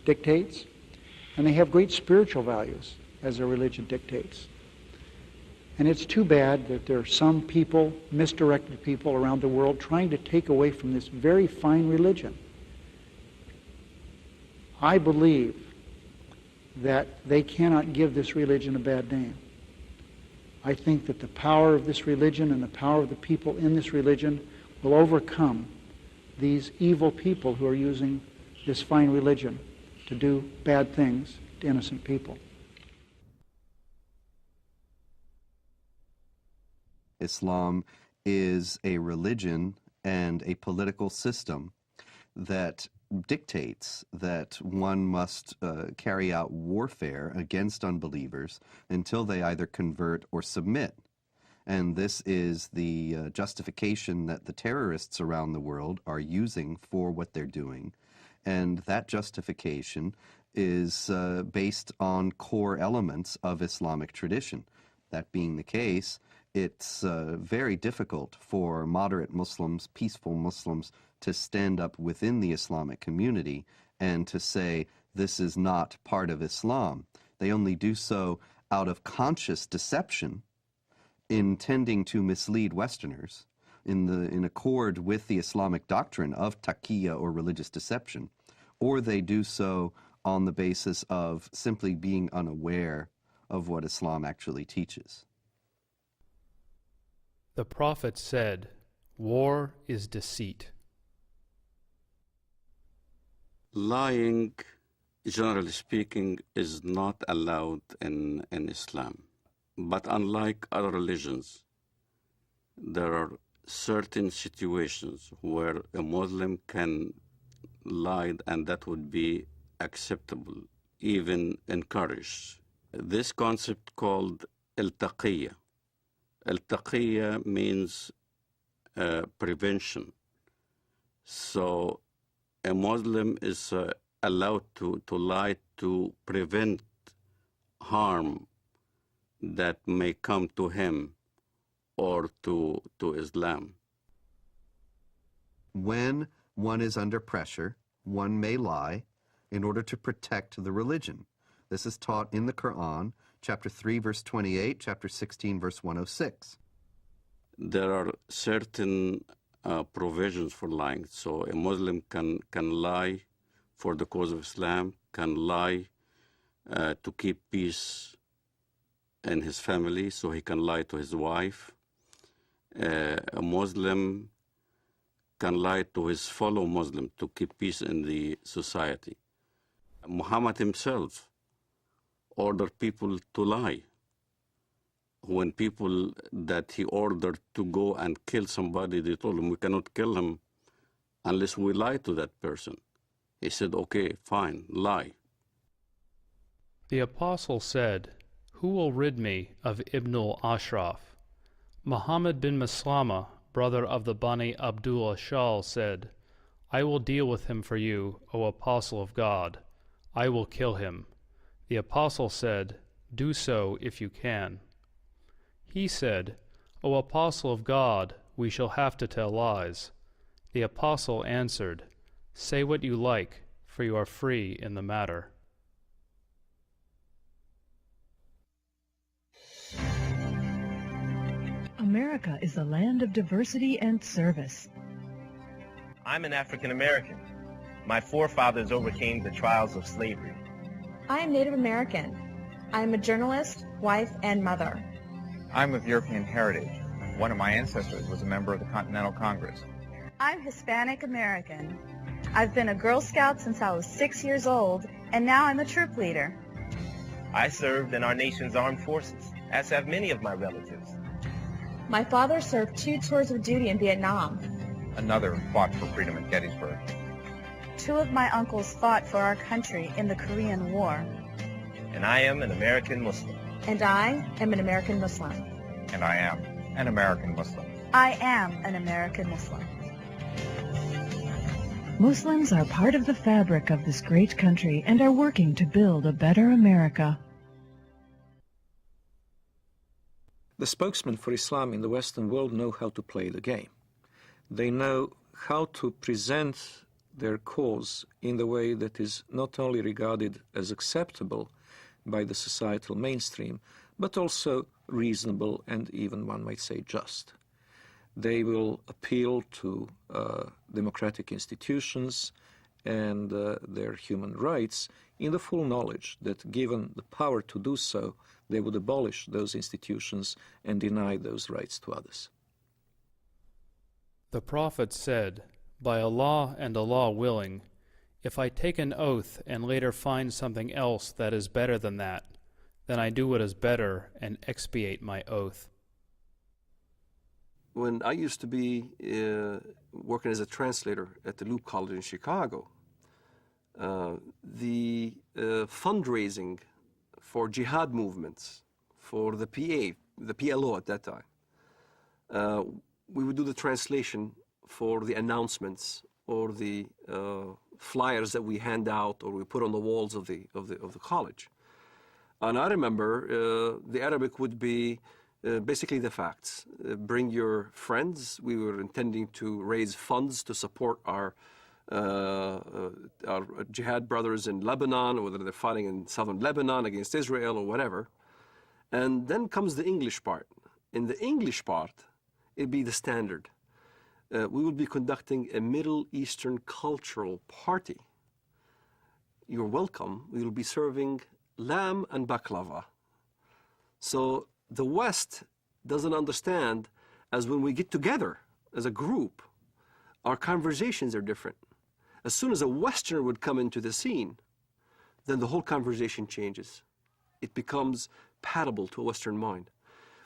dictates. And they have great spiritual values as their religion dictates. And it's too bad that there are some people, misdirected people around the world, trying to take away from this very fine religion. I believe that they cannot give this religion a bad name. I think that the power of this religion and the power of the people in this religion will overcome these evil people who are using this fine religion to do bad things to innocent people. Islam is a religion and a political system that dictates that one must carry out warfare against unbelievers until they either convert or submit. And this is the justification that the terrorists around the world are using for what they're doing. And that justification is based on core elements of Islamic tradition. That being the case, it's very difficult for moderate Muslims, peaceful Muslims, to stand up within the Islamic community and to say this is not part of Islam. They only do so out of conscious deception, intending to mislead Westerners in accord with the Islamic doctrine of taqiyya or religious deception, or they do so on the basis of simply being unaware of what Islam actually teaches. The Prophet said, "War is deceit." Lying, generally speaking, is not allowed in Islam. But unlike other religions, there are certain situations where a Muslim can lie, and that would be acceptable, even encouraged. This concept called al-taqiyya. Al-taqiyya means prevention. So a Muslim is allowed to lie to prevent harm that may come to him or to Islam. When one is under pressure, one may lie in order to protect the religion. This is taught in the Quran, chapter 3, verse 28, chapter 16, verse 106. There are certain provisions for lying. So a Muslim can lie for the cause of Islam, can lie to keep peace in his family, so he can lie to his wife. A Muslim can lie to his fellow Muslim to keep peace in the society. Muhammad himself ordered people to lie. When people that he ordered to go and kill somebody, they told him, we cannot kill him unless we lie to that person. He said, okay, fine, lie. The apostle said, "Who will rid me of Ibn al-Ashraf?" Muhammad bin Maslama, brother of the Bani Abdullah Shal, said, "I will deal with him for you, O apostle of God. I will kill him." The apostle said, "Do so if you can." He said, "O apostle of God, we shall have to tell lies." The apostle answered, "Say what you like, for you are free in the matter." America is a land of diversity and service. I'm an African American. My forefathers overcame the trials of slavery. I am Native American. I am a journalist, wife, and mother. I'm of European heritage. One of my ancestors was a member of the Continental Congress. I'm Hispanic American. I've been a Girl Scout since I was 6 years old, and now I'm a troop leader. I served in our nation's armed forces, as have many of my relatives. My father served 2 tours of duty in Vietnam. Another fought for freedom at Gettysburg. 2 of my uncles fought for our country in the Korean War. And I am an American Muslim. And I am an American Muslim. And I am an American Muslim. I am an American Muslim. Muslims are part of the fabric of this great country and are working to build a better America. The spokesmen for Islam in the Western world know how to play the game. They know how to present their cause in the way that is not only regarded as acceptable by the societal mainstream, but also reasonable and even, one might say, just. They will appeal to democratic institutions and their human rights, in the full knowledge that given the power to do so, they would abolish those institutions and deny those rights to others. The Prophet said, "By Allah and Allah willing, if I take an oath and later find something else that is better than that, then I do what is better and expiate my oath." When I used to be working as a translator at the Loop College in Chicago, the fundraising for jihad movements, for the PLO at that time, we would do the translation for the announcements or the flyers that we hand out or we put on the walls of the college. And I remember the Arabic would be basically the facts. Bring your friends. We were intending to raise funds to support our jihad brothers in Lebanon, whether they're fighting in southern Lebanon against Israel or whatever. And then comes the English part. In the English part, it'd be the standard. We will be conducting a Middle Eastern cultural party. You're welcome. We will be serving lamb and baklava. So the West doesn't understand, as when we get together as a group, our conversations are different. As soon as a Westerner would come into the scene, then the whole conversation changes. It becomes palatable to a Western mind.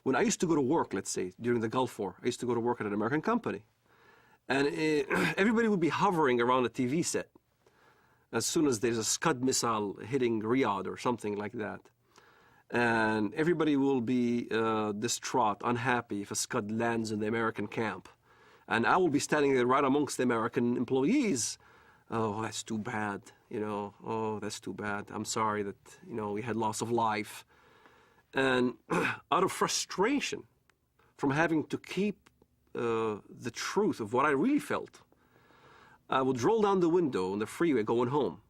When I used to go to work, let's say, during the Gulf War, I used to go to work at an American company. And everybody would be hovering around a TV set as soon as there's a Scud missile hitting Riyadh or something like that. And everybody will be distraught, unhappy if a Scud lands in the American camp. And I will be standing there right amongst the American employees. Oh, that's too bad, you know. Oh, that's too bad. I'm sorry that, you know, we had loss of life. And out of frustration from having to keep the truth of what I really felt, I would roll down the window on the freeway going home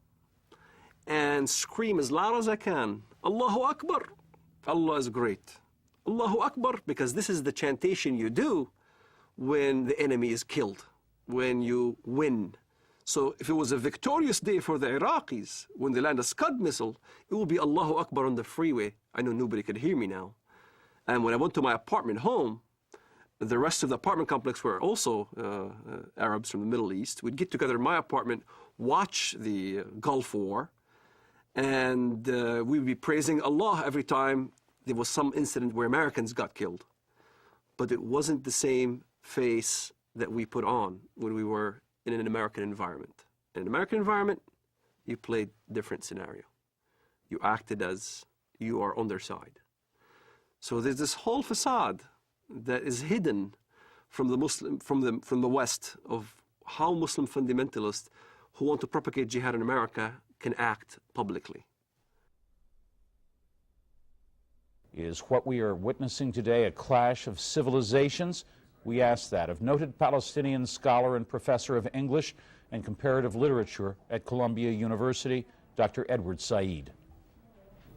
and scream as loud as I can, Allahu Akbar, Allah is great. Allahu Akbar, because this is the chantation you do when the enemy is killed, when you win. So if it was a victorious day for the Iraqis, when they land a Scud missile, it will be Allahu Akbar on the freeway. I know nobody could hear me now. And when I went to my apartment home, the rest of the apartment complex were also Arabs from the Middle East. We'd get together in my apartment, watch the Gulf War, and we'd be praising Allah every time there was some incident where Americans got killed. But it wasn't the same face that we put on when we were in an American environment. In an American environment, you played different scenario. You acted as you are on their side. So there's this whole facade that is hidden from the West of how Muslim fundamentalists who want to propagate jihad in America can act publicly. Is what we are witnessing today a clash of civilizations? We asked that of noted Palestinian scholar and professor of English and comparative literature at Columbia University, Dr. Edward Said.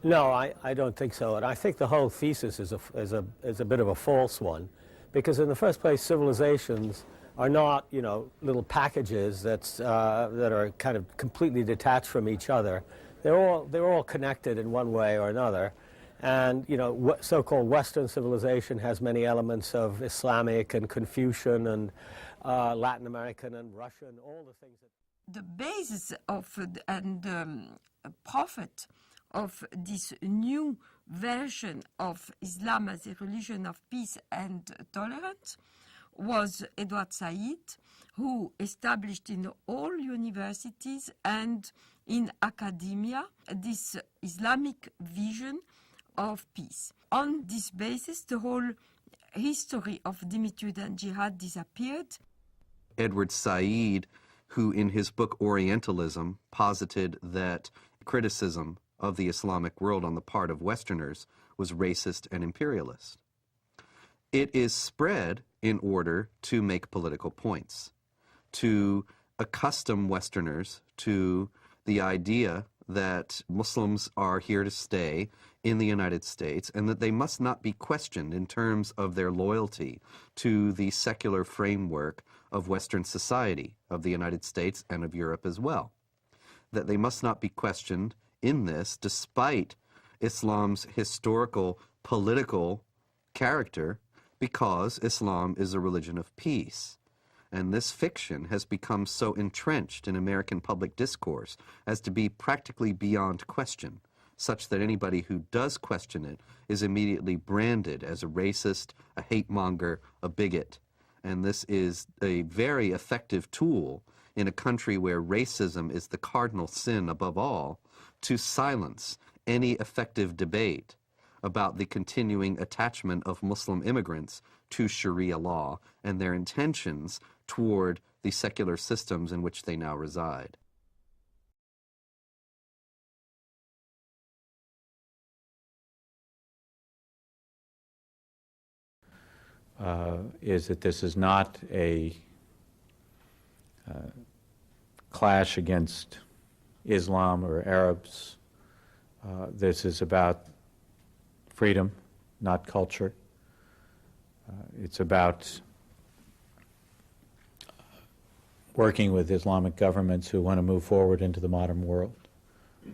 No, I don't think so. And I think the whole thesis is a bit of a false one, because in the first place, civilizations are not, you know, little packages that are kind of completely detached from each other. They're all connected in one way or another. And, you know, so-called Western civilization has many elements of Islamic and Confucian and Latin American and Russian, all the things that... The basis of and prophet of this new version of Islam as a religion of peace and tolerance was Edward Said, who established in all universities and in academia this Islamic vision of peace. On this basis, the whole history of dhimmitude and jihad disappeared. Edward Said, who in his book Orientalism posited that criticism of the Islamic world on the part of Westerners was racist and imperialist. It is spread in order to make political points, to accustom Westerners to the idea that Muslims are here to stay in the United States and that they must not be questioned in terms of their loyalty to the secular framework of Western society, of the United States and of Europe as well. that they must not be questioned in this, despite Islam's historical, political character, because Islam is a religion of peace. And this fiction has become so entrenched in American public discourse as to be practically beyond question, such that anybody who does question it is immediately branded as a racist, a hate monger, a bigot. And this is a very effective tool in a country where racism is the cardinal sin above all, to silence any effective debate about the continuing attachment of Muslim immigrants to Sharia law and their intentions toward the secular systems in which they now reside. Is that this is not a clash against Islam or Arabs. This is about freedom, not culture. It's about working with Islamic governments who want to move forward into the modern world,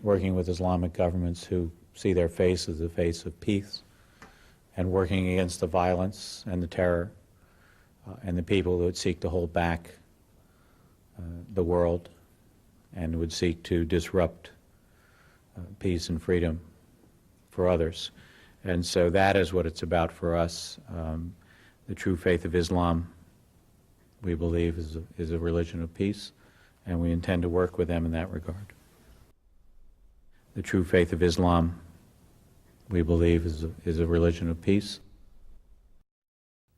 working with Islamic governments who see their face as the face of peace, and working against the violence and the terror and the people who would seek to hold back the world and would seek to disrupt peace and freedom for others. And so that is what it's about for us. The true faith of Islam, we believe, is a religion of peace, and we intend to work with them in that regard. The true faith of Islam, we believe, is a religion of peace.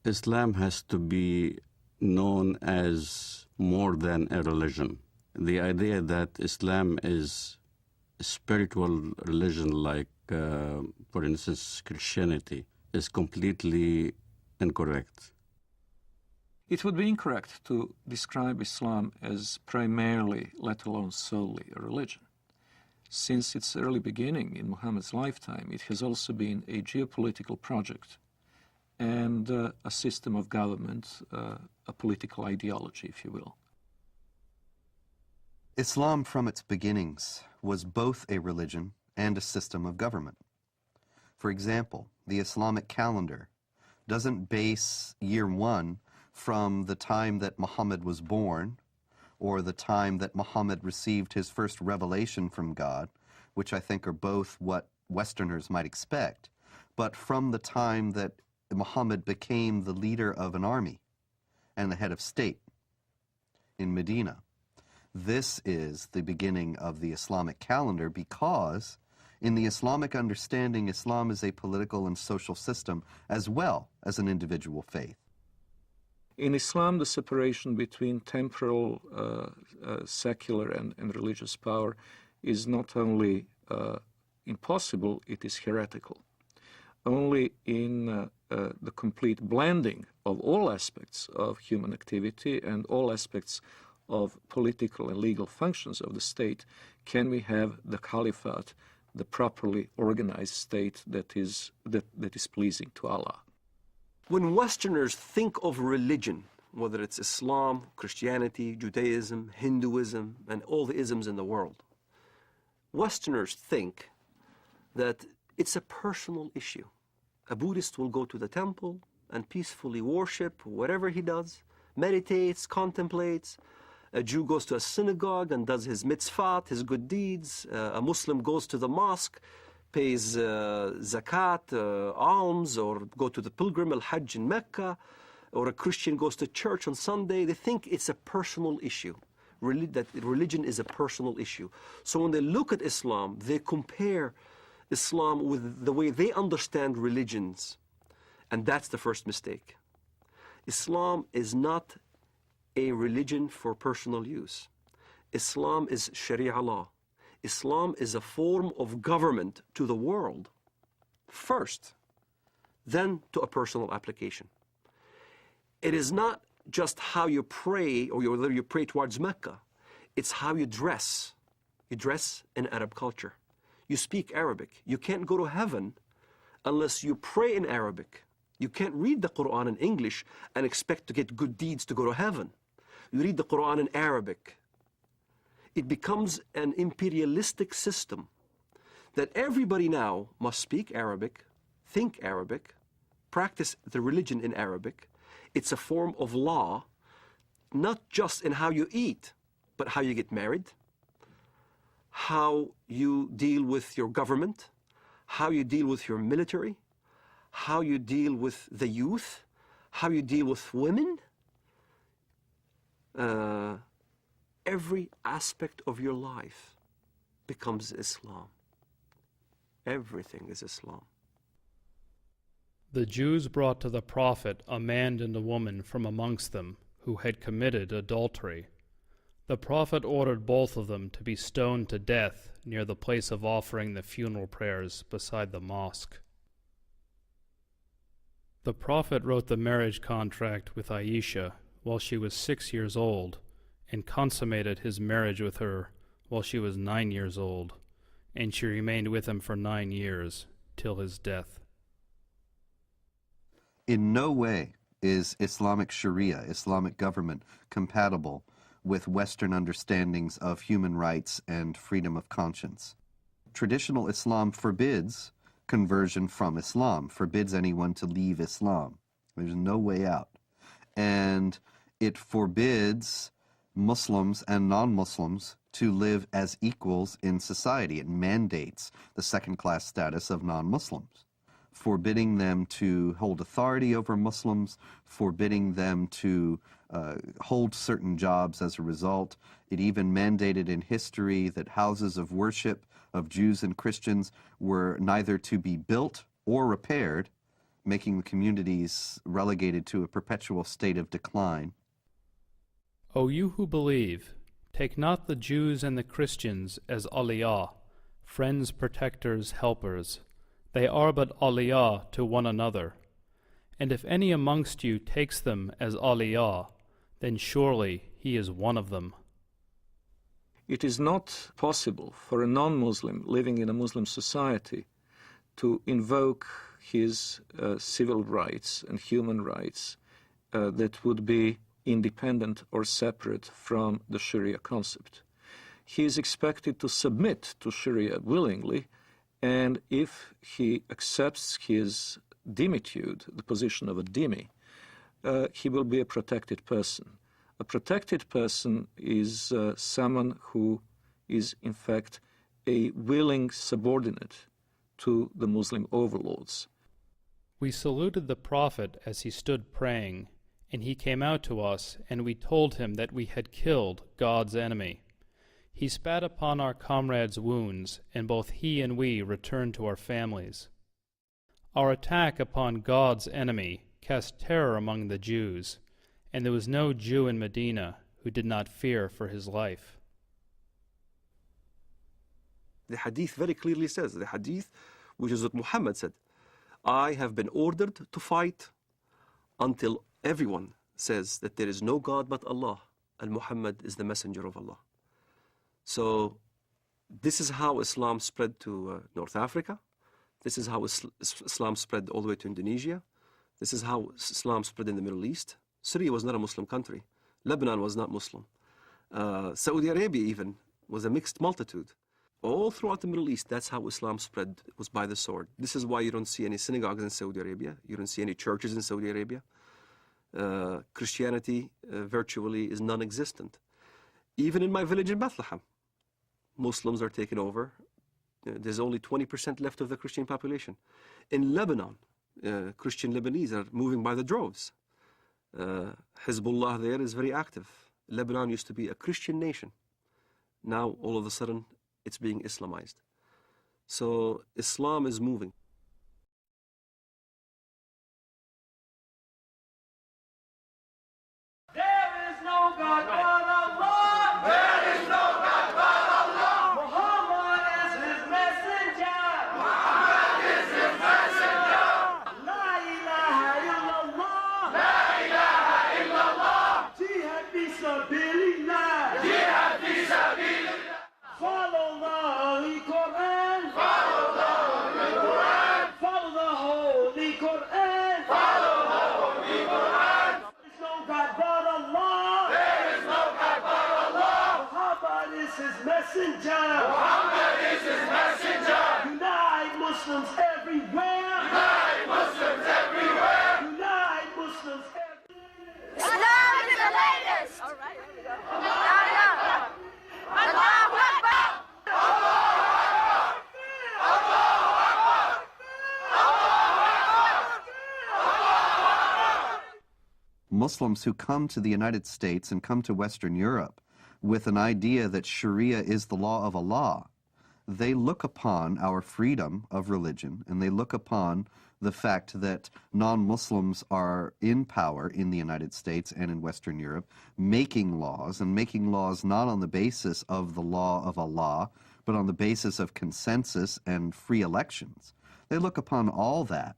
Islam has to be known as more than a religion. The idea that Islam is a spiritual religion like, for instance, Christianity, is completely incorrect. It would be incorrect to describe Islam as primarily, let alone solely, a religion. Since its early beginning in Muhammad's lifetime, it has also been a geopolitical project and a system of government, a political ideology, if you will. Islam from its beginnings was both a religion and a system of government. For example, the Islamic calendar doesn't base year one from the time that Muhammad was born or the time that Muhammad received his first revelation from God, which I think are both what Westerners might expect, but from the time that Muhammad became the leader of an army and the head of state in Medina. This is the beginning of the Islamic calendar because in the Islamic understanding, Islam is a political and social system as well as an individual faith. In Islam, the separation between temporal, secular, and religious power is not only impossible, it is heretical. Only in the complete blending of all aspects of human activity and all aspects of political and legal functions of the state can we have the caliphate, the properly organized state that is pleasing to Allah. When Westerners think of religion, whether it's Islam, Christianity, Judaism, Hinduism, and all the isms in the world, Westerners think that it's a personal issue. A Buddhist will go to the temple and peacefully worship whatever he does, meditates, contemplates. A Jew goes to a synagogue and does his mitzvot, his good deeds. A Muslim goes to the mosque, pays zakat, alms, or go to the pilgrim al-Hajj in Mecca, or a Christian goes to church on Sunday. They think it's a personal issue, that religion is a personal issue. So when they look at Islam, they compare Islam with the way they understand religions, and that's the first mistake. Islam is not a religion for personal use. Islam is Sharia law. Islam is a form of government to the world first, then to a personal application. It is not just how you pray or whether you pray towards Mecca. It's how you dress. You dress in Arab culture. You speak Arabic. You can't go to heaven unless you pray in Arabic. You can't read the Quran in English and expect to get good deeds to go to heaven. You read the Quran in Arabic. it becomes an imperialistic system that everybody now must speak Arabic, think Arabic, practice the religion in Arabic. It's a form of law, not just in how you eat, but how you get married, how you deal with your government, how you deal with your military, how you deal with the youth, how you deal with women. Every aspect of your life becomes Islam. Everything is Islam. The Jews brought to the prophet a man and a woman from amongst them who had committed adultery. The prophet ordered both of them to be stoned to death near the place of offering the funeral prayers beside the mosque. The prophet wrote the marriage contract with Aisha while she was 6 years old, and consummated his marriage with her while she was 9 years old, and she remained with him for 9 years, till his death. In no way is Islamic Sharia, Islamic government, compatible with Western understandings of human rights and freedom of conscience. Traditional Islam forbids conversion from Islam, forbids anyone to leave Islam. There's no way out. And it forbids Muslims and non-Muslims to live as equals in society. It mandates the second-class status of non-Muslims, forbidding them to hold authority over Muslims, forbidding them to hold certain jobs as a result. It even mandated in history that houses of worship of Jews and Christians were neither to be built or repaired, making the communities relegated to a perpetual state of decline. O you who believe, take not the Jews and the Christians as awliya, friends, protectors, helpers. They are but awliya to one another. And if any amongst you takes them as awliya, then surely he is one of them. It is not possible for a non-Muslim living in a Muslim society to invoke his civil rights and human rights that would be independent or separate from the Sharia concept. He is expected to submit to Sharia willingly, and if he accepts his dhimmitude, the position of a dhimmi, he will be a protected person. A protected person is someone who is, in fact, a willing subordinate to the Muslim overlords. We saluted the Prophet as he stood praying, and he came out to us, and we told him that we had killed God's enemy. He spat upon our comrades' wounds, and both he and we returned to our families. Our attack upon God's enemy cast terror among the Jews, and there was no Jew in Medina who did not fear for his life. The hadith very clearly says, the hadith, which is what Muhammad said, I have been ordered to fight until everyone says that there is no God but Allah, and Muhammad is the messenger of Allah. So this is how Islam spread to North Africa. This is how Islam spread all the way to Indonesia. This is how Islam spread in the Middle East. Syria was not a Muslim country. Lebanon was not Muslim. Saudi Arabia even was a mixed multitude. All throughout the Middle East, that's how Islam spread, was by the sword. This is why you don't see any synagogues in Saudi Arabia. You don't see any churches in Saudi Arabia. Christianity virtually is non-existent. Even in my village in Bethlehem, Muslims are taken over. There's only 20% left of the Christian population. In Lebanon, Christian Lebanese are moving by the droves. Hezbollah there is very active. Lebanon used to be a Christian nation. Now, all of a sudden, it's being Islamized. So Islam is moving. There is no God but Allah. There is no God but Allah. Muhammad is his messenger. Muhammad is his messenger. La ilaha illallah. La ilaha illallah. Jihad fi sabilillah. Jihad fi sabilillah. Follow the Quran. Follow the Quran. Muslims who come to the United States and come to Western Europe with an idea that Sharia is the law of Allah, they look upon our freedom of religion, and they look upon the fact that non-Muslims are in power in the United States and in Western Europe, making laws, and making laws not on the basis of the law of Allah, but on the basis of consensus and free elections. They look upon all that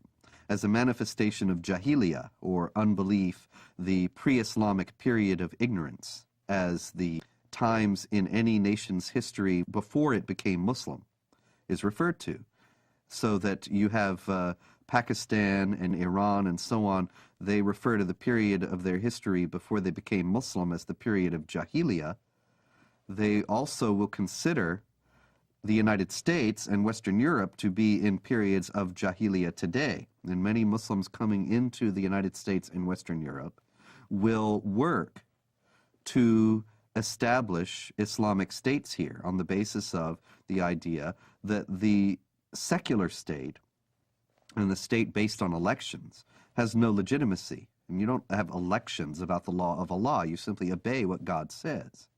as a manifestation of jahiliyyah, or unbelief, the pre-Islamic period of ignorance, as the times in any nation's history before it became Muslim is referred to. So that you have Pakistan and Iran and so on, they refer to the period of their history before they became Muslim as the period of jahiliyyah. They also will consider the United States and Western Europe to be in periods of jahiliyyah today. And many Muslims coming into the United States and Western Europe will work to establish Islamic states here on the basis of the idea that the secular state and the state based on elections has no legitimacy. And you don't have elections about the law of Allah. You simply obey what God says.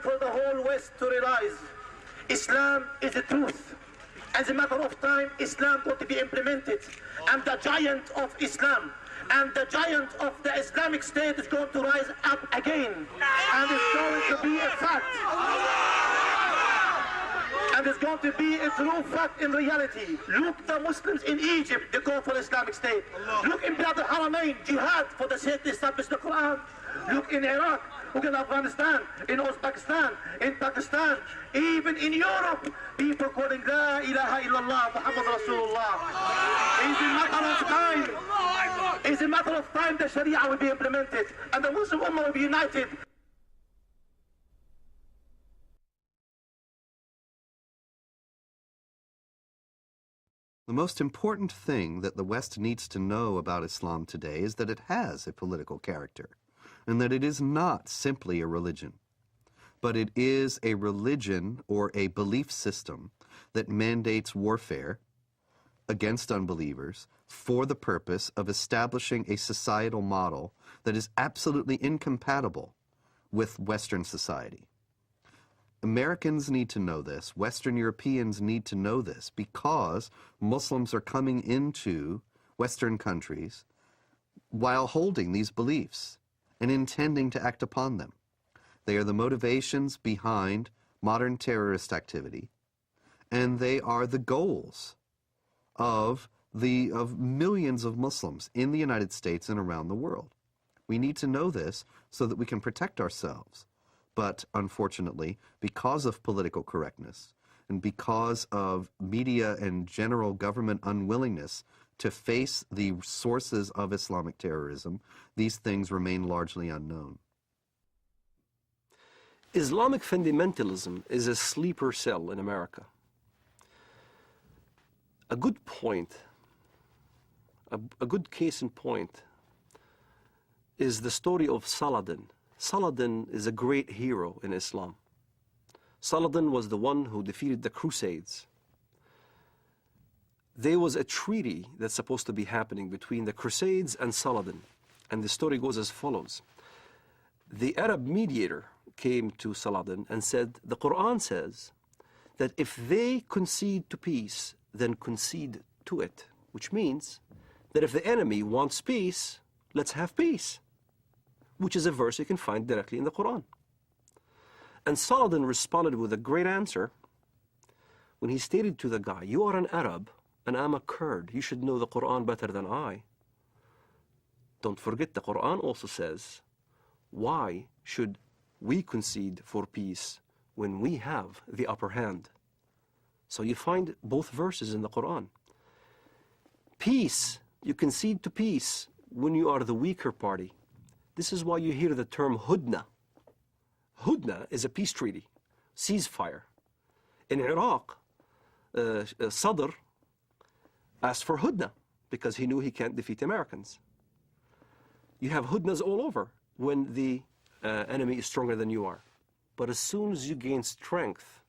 For the whole West to realize Islam is the truth. As a matter of time, Islam going to be implemented, and the giant of Islam and the giant of the Islamic State is going to rise up again, and it's going to be a fact. And it's going to be a true fact in reality. Look, the Muslims in Egypt, they go for Islamic State. Look in Bilad al-Haramain, jihad for the sake to establish the Quran. Look in Iraq, look in Afghanistan, in Uzbekistan, in Pakistan, even in Europe, people calling La ilaha illallah, Muhammad Rasulullah. It's a matter of time. It's a matter of time the Sharia will be implemented, and the Muslim Ummah will be united. The most important thing that the West needs to know about Islam today is that it has a political character, and that it is not simply a religion, but it is a religion or a belief system that mandates warfare against unbelievers for the purpose of establishing a societal model that is absolutely incompatible with Western society. Americans need to know this. Western Europeans need to know this, because Muslims are coming into Western countries while holding these beliefs and intending to act upon them. They are the motivations behind modern terrorist activity, and they are the goals of millions of Muslims in the United States and around the world. We need to know this so that we can protect ourselves. But unfortunately, because of political correctness and because of media and general government unwillingness to face the sources of Islamic terrorism, these things remain largely unknown. Islamic fundamentalism is a sleeper cell in America. A good point, a good case in point, is the story of Saladin. Saladin is a great hero in Islam. Saladin was the one who defeated the Crusades. There was a treaty that's supposed to be happening between the Crusades and Saladin, and the story goes as follows. The Arab mediator came to Saladin and said, the Quran says that if they concede to peace, then concede to it, which means that if the enemy wants peace, let's have peace, which is a verse you can find directly in the Quran. And Saladin responded with a great answer when he stated to the guy, you are an Arab and I'm a Kurd. You should know the Quran better than I. Don't forget, the Quran also says, why should we concede for peace when we have the upper hand? So you find both verses in the Quran. Peace, you concede to peace when you are the weaker party. This is why you hear the term hudna. Hudna is a peace treaty, ceasefire. In Iraq, Sadr asked for hudna because he knew he can't defeat Americans. You have hudnas all over when the enemy is stronger than you are. But as soon as you gain strength,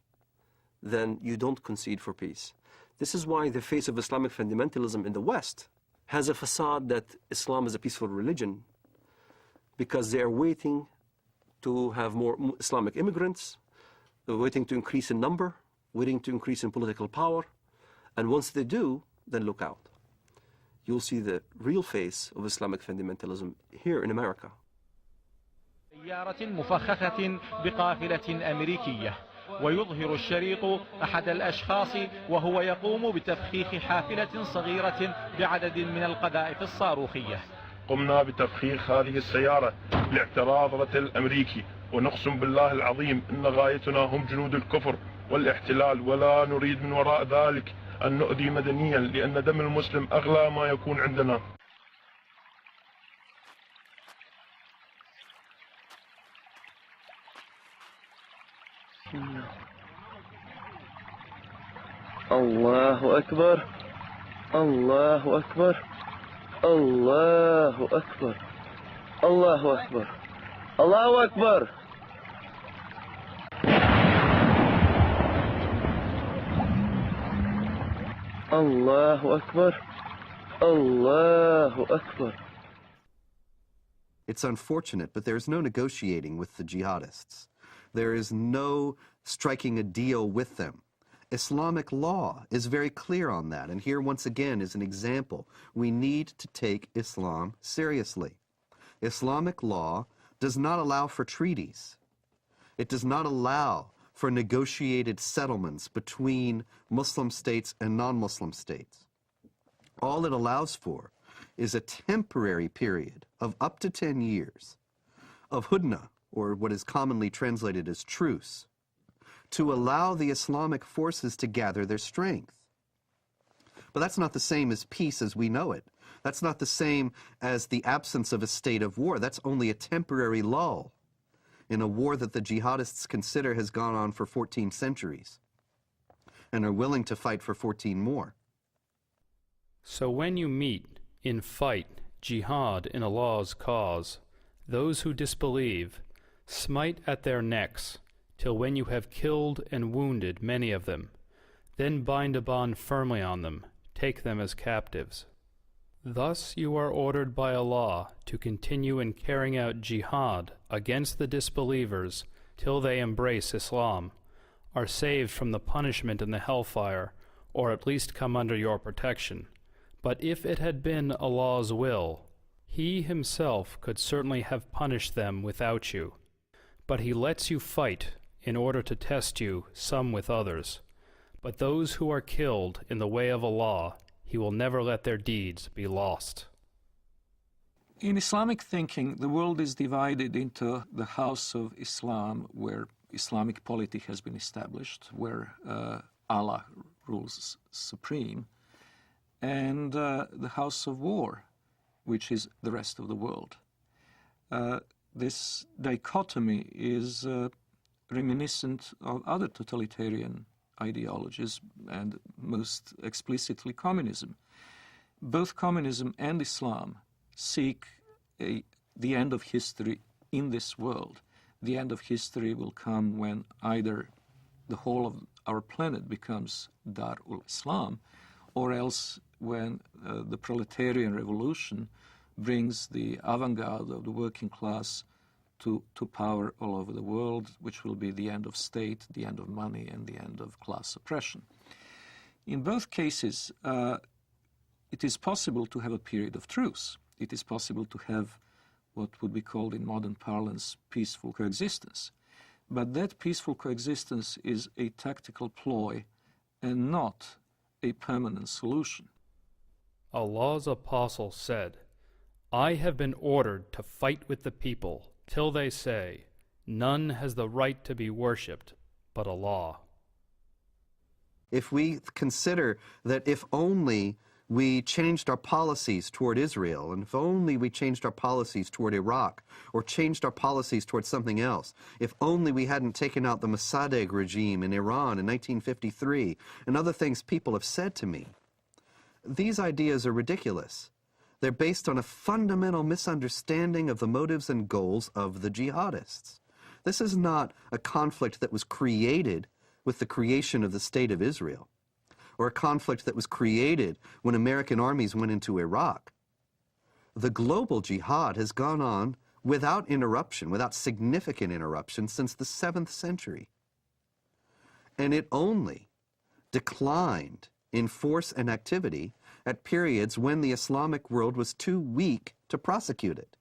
then you don't concede for peace. This is why the face of Islamic fundamentalism in the West has a facade that Islam is a peaceful religion, because they are waiting to have more Islamic immigrants, they're waiting to increase in number, waiting to increase in political power, and once they do, then look out. You'll see the real face of Islamic fundamentalism here in America. سيارة مفخخة بقافلة أمريكية، ويظهر الشريط أحد الأشخاص وهو يقوم بتفخيخ حافلة صغيرة بعدد من القذائف الصاروخية. قمنا بتفخيخ هذه السيارة لاعتراض رتل الأمريكي، ونقسم بالله العظيم أن غايتنا هم جنود الكفر والاحتلال، ولا نريد من وراء ذلك أن نؤذي مدنيا، لأن دم المسلم أغلى ما يكون عندنا. الله أكبر الله أكبر الله أكبر الله أكبر الله أكبر. الله أكبر الله أكبر. It's unfortunate, but there is no negotiating with the jihadists. There is no striking a deal with them. Islamic law is very clear on that, and here once again is an example. We need to take Islam seriously. Islamic law does not allow for treaties. It does not allow for negotiated settlements between Muslim states and non-Muslim states. All it allows for is a temporary period of up to 10 years of hudna, or what is commonly translated as truce, to allow the Islamic forces to gather their strength. But that's not the same as peace as we know it. That's not the same as the absence of a state of war. That's only a temporary lull in a war that the jihadists consider has gone on for 14 centuries and are willing to fight for 14 more. So when you meet in fight, jihad in Allah's cause, those who disbelieve, smite at their necks, till when you have killed and wounded many of them, then bind a bond firmly on them, take them as captives. Thus you are ordered by Allah to continue in carrying out jihad against the disbelievers till they embrace Islam, are saved from the punishment in the hellfire, or at least come under your protection. But if it had been Allah's will, He Himself could certainly have punished them without you. But He lets you fight in order to test you, some with others. But those who are killed in the way of Allah, He will never let their deeds be lost. In Islamic thinking, the world is divided into the house of Islam, where Islamic polity has been established, where Allah rules supreme, and the house of war, which is the rest of the world. This dichotomy is reminiscent of other totalitarian ideologies, and most explicitly communism. Both communism and Islam seek the end of history in this world. The end of history will come when either the whole of our planet becomes Dar ul-Islam, or else when the proletarian revolution brings the avant-garde of the working class to power all over the world, which will be the end of state, the end of money, and the end of class oppression. In both cases, it is possible to have a period of truce. It is possible to have what would be called in modern parlance peaceful coexistence. But that peaceful coexistence is a tactical ploy and not a permanent solution. Allah's apostle said, I have been ordered to fight with the people till they say, none has the right to be worshipped but Allah. If we consider that if only we changed our policies toward Israel, and if only we changed our policies toward Iraq, or changed our policies toward something else, if only we hadn't taken out the Mossadegh regime in Iran in 1953, and other things people have said to me, these ideas are ridiculous. They're based on a fundamental misunderstanding of the motives and goals of the jihadists. This is not a conflict that was created with the creation of the State of Israel, or a conflict that was created when American armies went into Iraq. The global jihad has gone on without interruption, without significant interruption, since the 7th century. And it only declined in force and activity at periods when the Islamic world was too weak to prosecute it.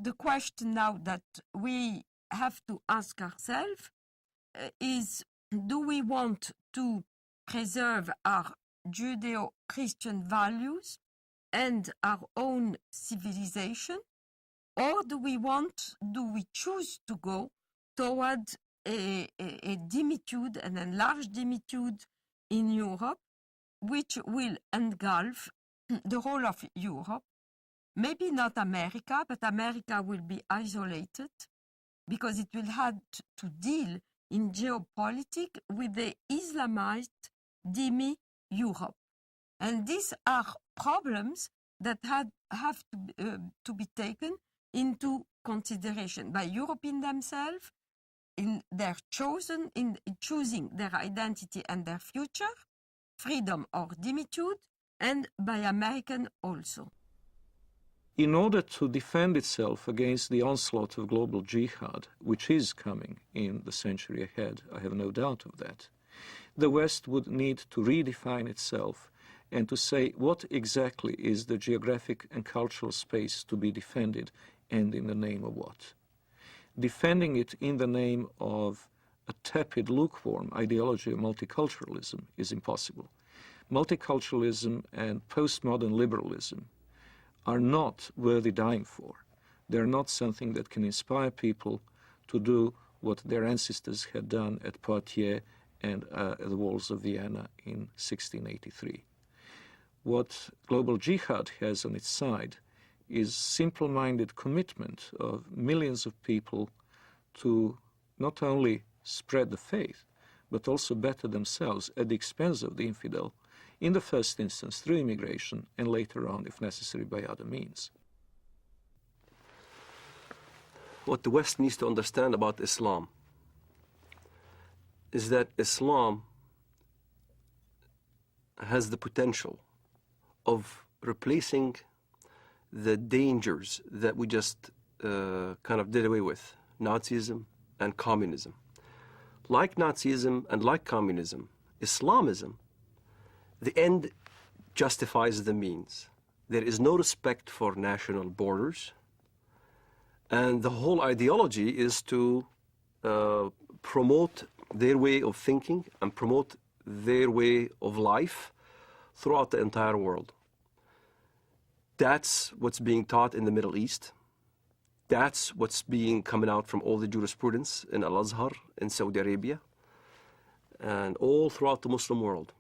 The question now that we have to ask ourselves is, do we want to preserve our Judeo-Christian values and our own civilization, or do we choose to go toward a dimitude, an enlarged dimitude in Europe, which will engulf the whole of Europe? Maybe not America, but America will be isolated because it will have to deal in geopolitics with the Islamized demi-Europe. And these are problems that have to be taken into consideration by Europeans themselves in choosing their identity and their future, freedom or dimitude, and by Americans also. In order to defend itself against the onslaught of global jihad, which is coming in the century ahead, I have no doubt of that, the West would need to redefine itself and to say what exactly is the geographic and cultural space to be defended, and in the name of what. Defending it in the name of a tepid, lukewarm ideology of multiculturalism is impossible. Multiculturalism and postmodern liberalism are not worthy dying for. They're not something that can inspire people to do what their ancestors had done at Poitiers and at the walls of Vienna in 1683. What global jihad has on its side is simple-minded commitment of millions of people to not only spread the faith, but also better themselves at the expense of the infidel, in the first instance through immigration, and later on, if necessary, by other means. What the West needs to understand about Islam is that Islam has the potential of replacing the dangers that we just kind of did away with, Nazism and communism. Like Nazism and like communism, Islamism, the end justifies the means. There is no respect for national borders, and the whole ideology is to promote their way of thinking and promote their way of life throughout the entire world. That's what's being taught in the Middle East. That's what's coming out from all the jurisprudence in Al-Azhar in Saudi Arabia and all throughout the Muslim world,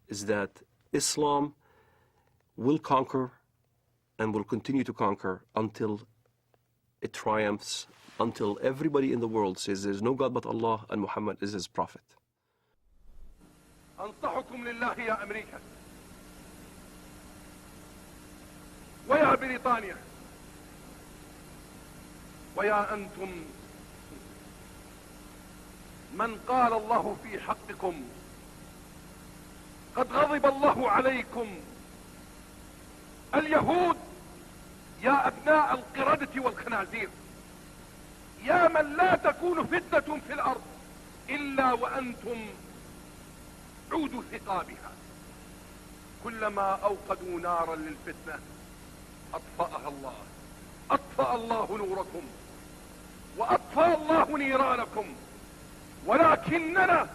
is that Islam will conquer and will continue to conquer until it triumphs, until everybody in the world says there's no God but Allah and Muhammad is his prophet. أنصحكم لله يا أمريكا ويا بريطانيا ويا أنتم من قال الله في حقكم قد غضب الله عليكم اليهود يا أبناء القردة والخنازير يا من لا تكون فتنة في الأرض إلا وأنتم عود ثقابها. كلما أوقدوا نارا للفتنة أطفأها الله، أطفأ الله نوركم وأطفأ الله نيرانكم، ولكننا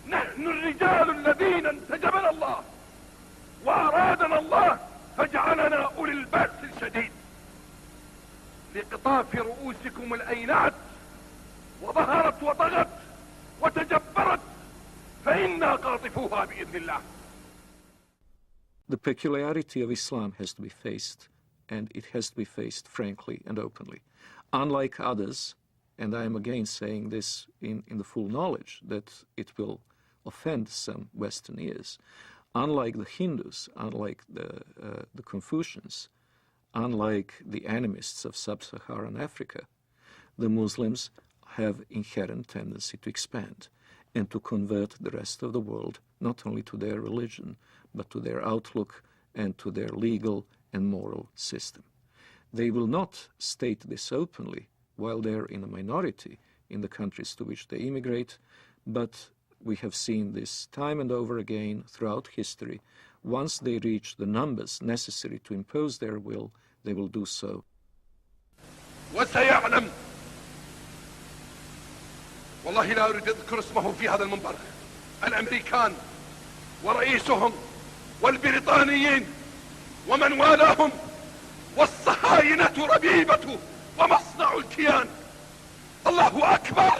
نحن الرجال الذين انتجبنا الله وأرادنا الله فجعلنا أولي البأس الشديد لقطاف رؤوسكم الأينعت وظهرت وطغت وتجبرت فإنا قاطفوها بإذن الله. The peculiarity of Islam has to be faced, and it has to be faced frankly and openly. Unlike others, and I am again saying this in the full knowledge that it will offend some Western ears, unlike the Hindus, unlike the Confucians, unlike the animists of sub-Saharan Africa, the Muslims have inherent tendency to expand and to convert the rest of the world not only to their religion, but to their outlook and to their legal and moral system. They will not state this openly while they're in a minority in the countries to which they immigrate, but we have seen this time and over again throughout history. Once they reach the numbers necessary to impose their will, they will do so. وسيعلم، والله لا أريد أذكر اسمه في هذا المنبر، الأمريكان ورئيسهم والبريطانيين ومن والاهم والصهاينة ربيبة ومصنع الكيان. الله أكبر،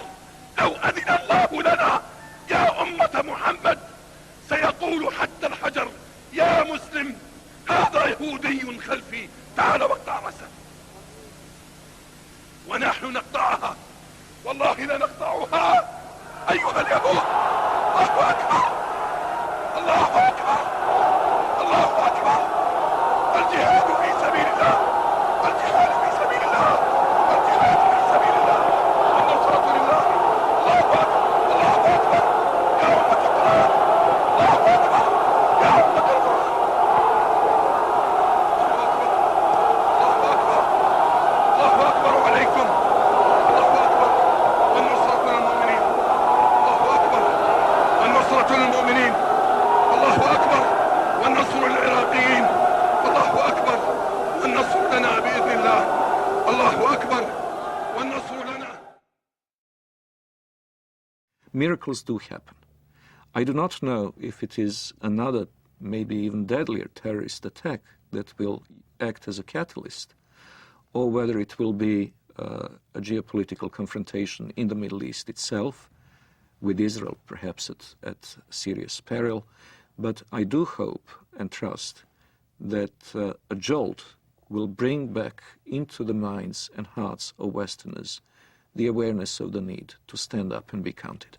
لو أذن الله لنا يا أمة محمد سيقول حتى الحجر يا مسلم هذا يهودي خلفي تعال واقطع رأسه. ونحن نقطعها، والله لا نقطعها أيها اليهود. الله أكبر، الله أكبر، الله أكبر. الجهاد في سبيل الله، الجهاد في سبيل الله، الجهاد في سبيل الله، النصرة لله. الله أكبر، الله أكبر يا أمة القرآن، الله أكبر يا أمة القرآن. الله أكبر، الله أكبر عليكم، الله أكبر والنصرة للمؤمنين، الله أكبر والنصرة للمؤمنين، الله أكبر والنصر للعراقيين، الله أكبر والنصر لنا بإذن الله، الله أكبر والنصر لنا. Miracles do happen. I do not know if it is another, maybe even deadlier terrorist attack that will act as a catalyst, or whether it will be a geopolitical confrontation in the Middle East itself, with Israel perhaps at serious peril. But I do hope and trust that a jolt will bring back into the minds and hearts of Westerners the awareness of the need to stand up and be counted.